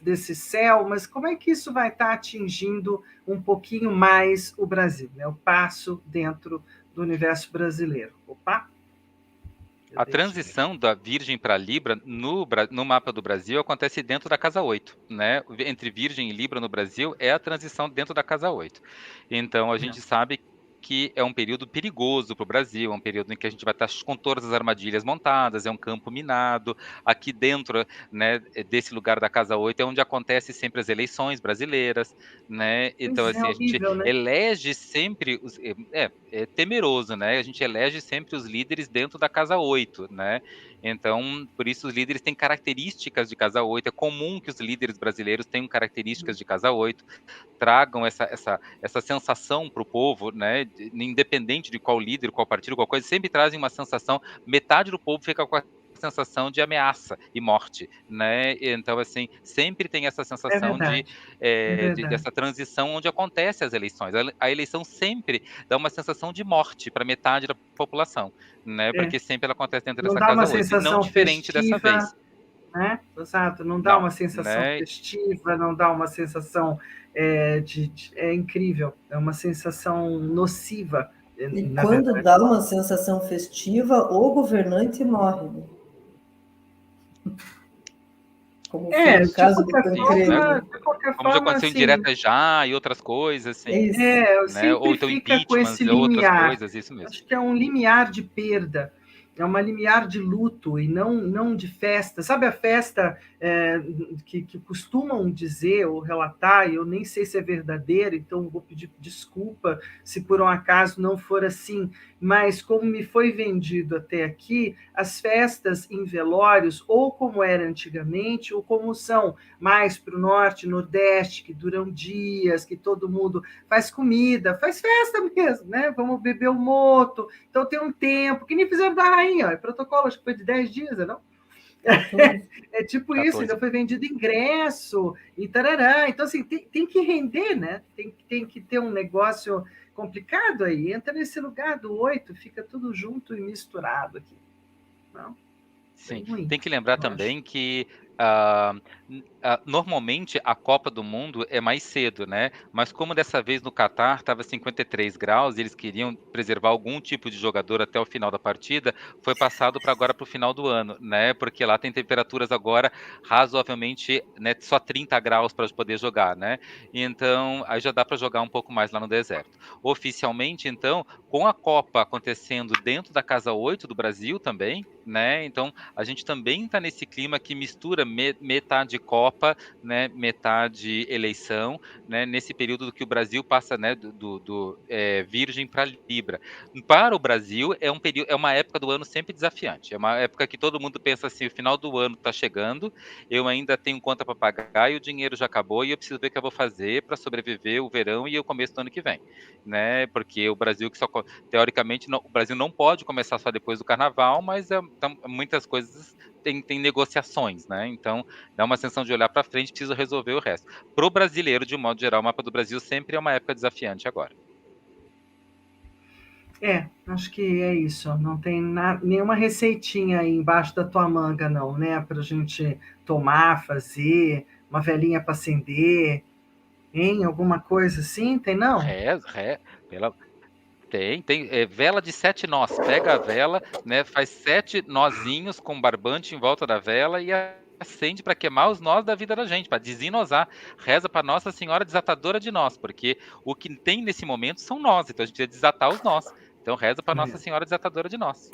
desse céu, mas como é que isso vai estar atingindo um pouquinho mais o Brasil? Né? O passo dentro do universo brasileiro. Opa! A transição da Virgem para Libra no mapa do Brasil acontece dentro da casa 8, né? Entre Virgem e Libra no Brasil é a transição dentro da casa 8. Então a gente sabe que é um período perigoso para o Brasil, é um período em que a gente vai estar com todas as armadilhas montadas, é um campo minado. Aqui dentro, né, desse lugar da casa 8 é onde acontecem sempre as eleições brasileiras, né? Então, Pois é, assim, a gente horrível, né? elege sempre é temeroso, né? A gente elege sempre os líderes dentro da casa 8, né? Então, por isso os líderes têm características de casa 8. É comum que os líderes brasileiros tenham características de casa 8, tragam essa sensação para o povo, né? Independente de qual líder, qual partido, qual coisa, sempre trazem uma sensação. Metade do povo fica com a sensação de ameaça e morte, né? Então, assim, sempre tem essa É sensação verdade, é verdade. dessa transição onde acontecem as eleições. A eleição sempre dá uma sensação de morte para metade da população, né? É. Porque sempre ela acontece dentro Não dessa dá uma casa 8, e não sensação diferente dessa festiva, vez. né? Exato, não dá Não, uma sensação né? festiva, não dá uma sensação é incrível, é uma sensação nociva, E na quando verdade. dá uma sensação festiva, o governante morre. Né? Como foi o caso do Isso, né? Tancredo. De qualquer Como já forma, aconteceu em assim, Direta Já e outras coisas, assim, Isso. né? Ou sempre então fica com impeachment esse e outras limiar. coisas, isso mesmo. Acho que é um limiar de perda. é uma limiar de luto e não de festa. Sabe a festa que costumam dizer ou relatar, e eu nem sei se é verdadeiro, então vou pedir desculpa se por um acaso não for assim, mas como me foi vendido até aqui, as festas em velórios, ou como era antigamente, ou como são mais para o norte, nordeste, que duram dias, que todo mundo faz comida, faz festa mesmo, né? Vamos beber o moto, então tem um tempo, que nem fizeram da rainha, é protocolo, acho que foi de 10 dias, não? É tipo 14. isso, ainda foi vendido ingresso e tarará. Então, assim, tem que render, né? Tem que ter um negócio complicado aí. Entra nesse lugar do 8, fica tudo junto e misturado aqui. Não? Sim, Ruim, tem que lembrar também que normalmente a Copa do Mundo é mais cedo, né? Mas como dessa vez no Catar estava 53 graus e eles queriam preservar algum tipo de jogador até o final da partida, foi passado para agora para o final do ano, né? Porque lá tem temperaturas agora razoavelmente, né, só 30 graus para poder jogar, né? Então aí já dá para jogar um pouco mais lá no deserto. Oficialmente, então, com a Copa acontecendo dentro da Casa 8 do Brasil também, né? Então a gente também está nesse clima que mistura metade Copa, né, metade eleição, né, nesse período que o Brasil passa, né, do Virgem para Libra. Para o Brasil é um período, é uma época do ano sempre desafiante. É uma época que todo mundo pensa assim, o final do ano está chegando, eu ainda tenho conta para pagar e o dinheiro já acabou e eu preciso ver o que eu vou fazer para sobreviver o verão e o começo do ano que vem, né? Porque o Brasil que só teoricamente o Brasil não pode começar só depois do Carnaval, mas muitas coisas tem negociações, né? Então, dá uma sensação de olhar para frente, precisa resolver o resto. Para o brasileiro, de um modo geral, o mapa do Brasil sempre é uma época desafiante agora. Acho que é isso. Não tem nenhuma receitinha aí embaixo da tua manga, não, né? Para a gente tomar, fazer, uma velinha para acender, hein? Alguma coisa assim? Tem não? Pela, tem vela de 7 nós. Pega a vela, né? Faz 7 nozinhos com barbante em volta da vela e acende para queimar os nós da vida da gente, para desinosar. Reza para Nossa Senhora desatadora de nós, porque o que tem nesse momento são nós, então a gente precisa desatar os nós. Então reza para Nossa Senhora desatadora de nós.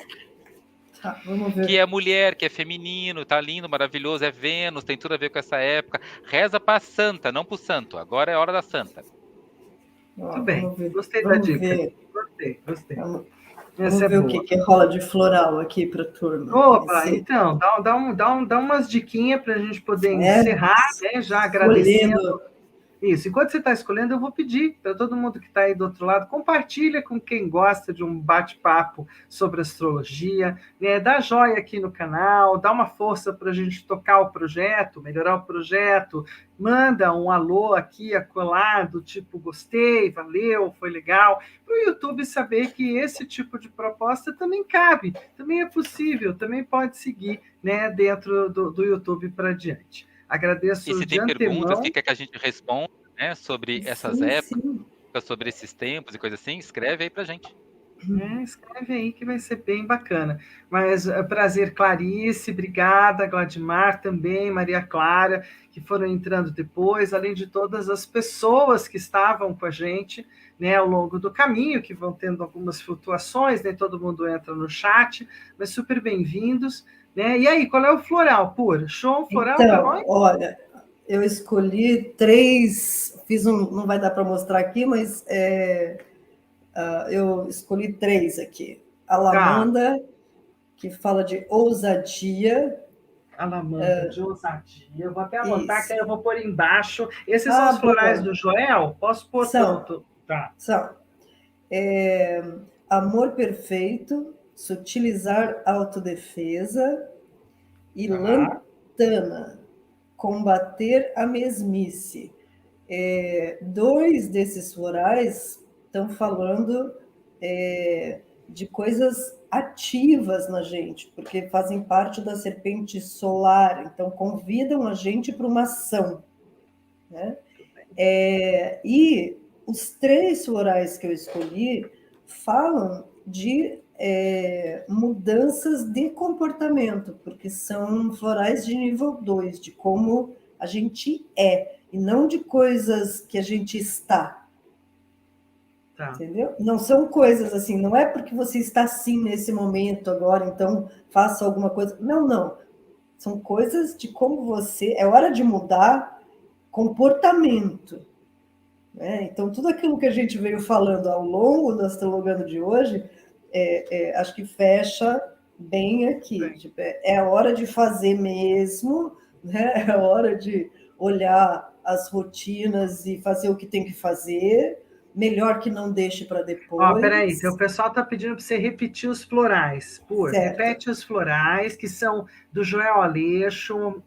Tá, vamos ver. Que é mulher, que é feminino, tá lindo, maravilhoso, é Vênus, tem tudo a ver com essa época. Reza para a santa, não para o santo. Agora é hora da santa. Muito bem, gostei da Vamos dica. ver. Gostei. Vamos Essa ver é o boa. que rola de floral aqui para a turma. Opa, então, dá umas diquinhas para a gente poder encerrar, né? Já agradecendo. Isso, enquanto você está escolhendo, eu vou pedir para todo mundo que está aí do outro lado, compartilha com quem gosta de um bate-papo sobre astrologia, né? Dá joia aqui no canal, dá uma força para a gente tocar o projeto, melhorar o projeto, manda um alô aqui, acolá, do tipo gostei, valeu, foi legal, para o YouTube saber que esse tipo de proposta também cabe, também é possível, também pode seguir, né, dentro do YouTube para adiante. Agradeço E se de tem perguntas antemão. que quer que a gente responda, né, sobre essas épocas, sobre esses tempos e coisa assim, escreve aí pra gente. Escreve aí que vai ser bem bacana. Mas prazer, Clarice, obrigada, Gladimar também, Maria Clara, que foram entrando depois, além de todas as pessoas que estavam com a gente, né, ao longo do caminho, que vão tendo algumas flutuações, nem todo mundo entra no chat, mas super bem-vindos. Né? E aí, qual é o floral, Pura? Show um floral para nós? Olha, eu escolhi 3, não vai dar para mostrar aqui, mas eu escolhi 3 aqui. A lavanda, que fala de ousadia. A lavanda de ousadia. Eu vou até anotar, Isso. que aí eu vou pôr embaixo. Esses são os florais do Joel? Posso pôr tudo? Tá. São. Amor perfeito, sutilizar autodefesa e lantana, combater a mesmice. 2 desses florais estão falando de coisas ativas na gente, porque fazem parte da serpente solar, então convidam a gente para uma ação, né? E os 3 florais que eu escolhi falam de mudanças de comportamento, porque são florais de nível 2, de como a gente é, e não de coisas que a gente está. Tá. Entendeu? Não são coisas assim, não é porque você está assim nesse momento agora, então faça alguma coisa. Não, não. São coisas de como você. É hora de mudar comportamento. Né? Então, tudo aquilo que a gente veio falando ao longo do Astrologando de hoje, acho que fecha bem aqui. Tipo, é hora de fazer mesmo, né? É hora de olhar as rotinas e fazer o que tem que fazer. Melhor que não deixe para depois. Peraí, então o pessoal está pedindo para você repetir os florais. Repete os florais, que são do Joel Aleixo,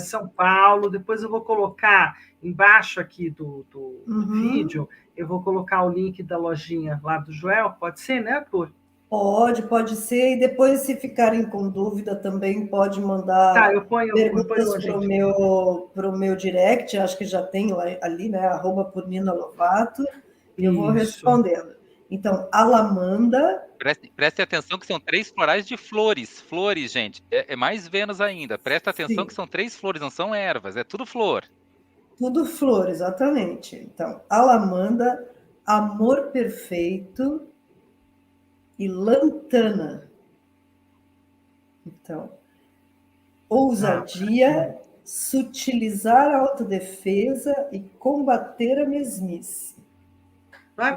São Paulo. Depois eu vou colocar embaixo aqui do vídeo, eu vou colocar o link da lojinha lá do Joel. Pode ser, né, Pur? Pode ser. E depois, se ficarem com dúvida, também pode mandar eu ponho perguntas para o meu direct, acho que já tem ali, né? @Purnina Lovato, e eu vou respondendo. Então, Alamanda. Preste atenção que são 3 florais de flores. Flores, gente. É mais Vênus ainda. Presta atenção que são 3 flores, não são ervas, é tudo flor. Tudo flor, exatamente. Então, Alamanda, Amor Perfeito e Lantana. Então, ousadia, sutilizar a autodefesa e combater a mesmice.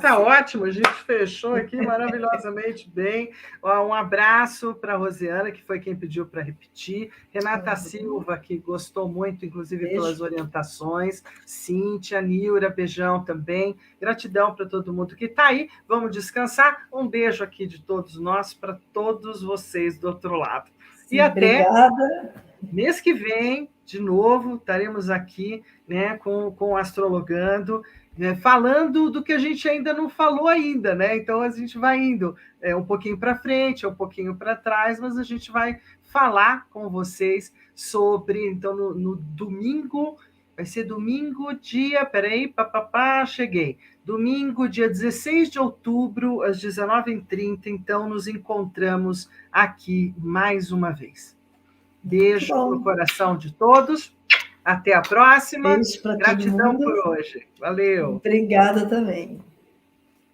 Tá ótimo, a gente fechou aqui maravilhosamente bem. Um abraço para a Rosiana, que foi quem pediu para repetir. Renata Silva, que gostou muito, inclusive, pelas orientações. Cíntia, Nilra, beijão também. Gratidão para todo mundo que está aí. Vamos descansar. Um beijo aqui de todos nós, para todos vocês do outro lado. Sim, e até mês que vem, de novo, estaremos aqui, né, com o Astrologando, falando do que a gente ainda não falou ainda, né? Então a gente vai indo um pouquinho para frente, um pouquinho para trás, mas a gente vai falar com vocês sobre, então, no domingo, vai ser domingo, dia, cheguei. Domingo, dia 16 de outubro, às 19h30, então nos encontramos aqui mais uma vez. Beijo no coração de todos. Até a próxima. Beijo para todo mundo. Gratidão por hoje. Valeu. Obrigada também.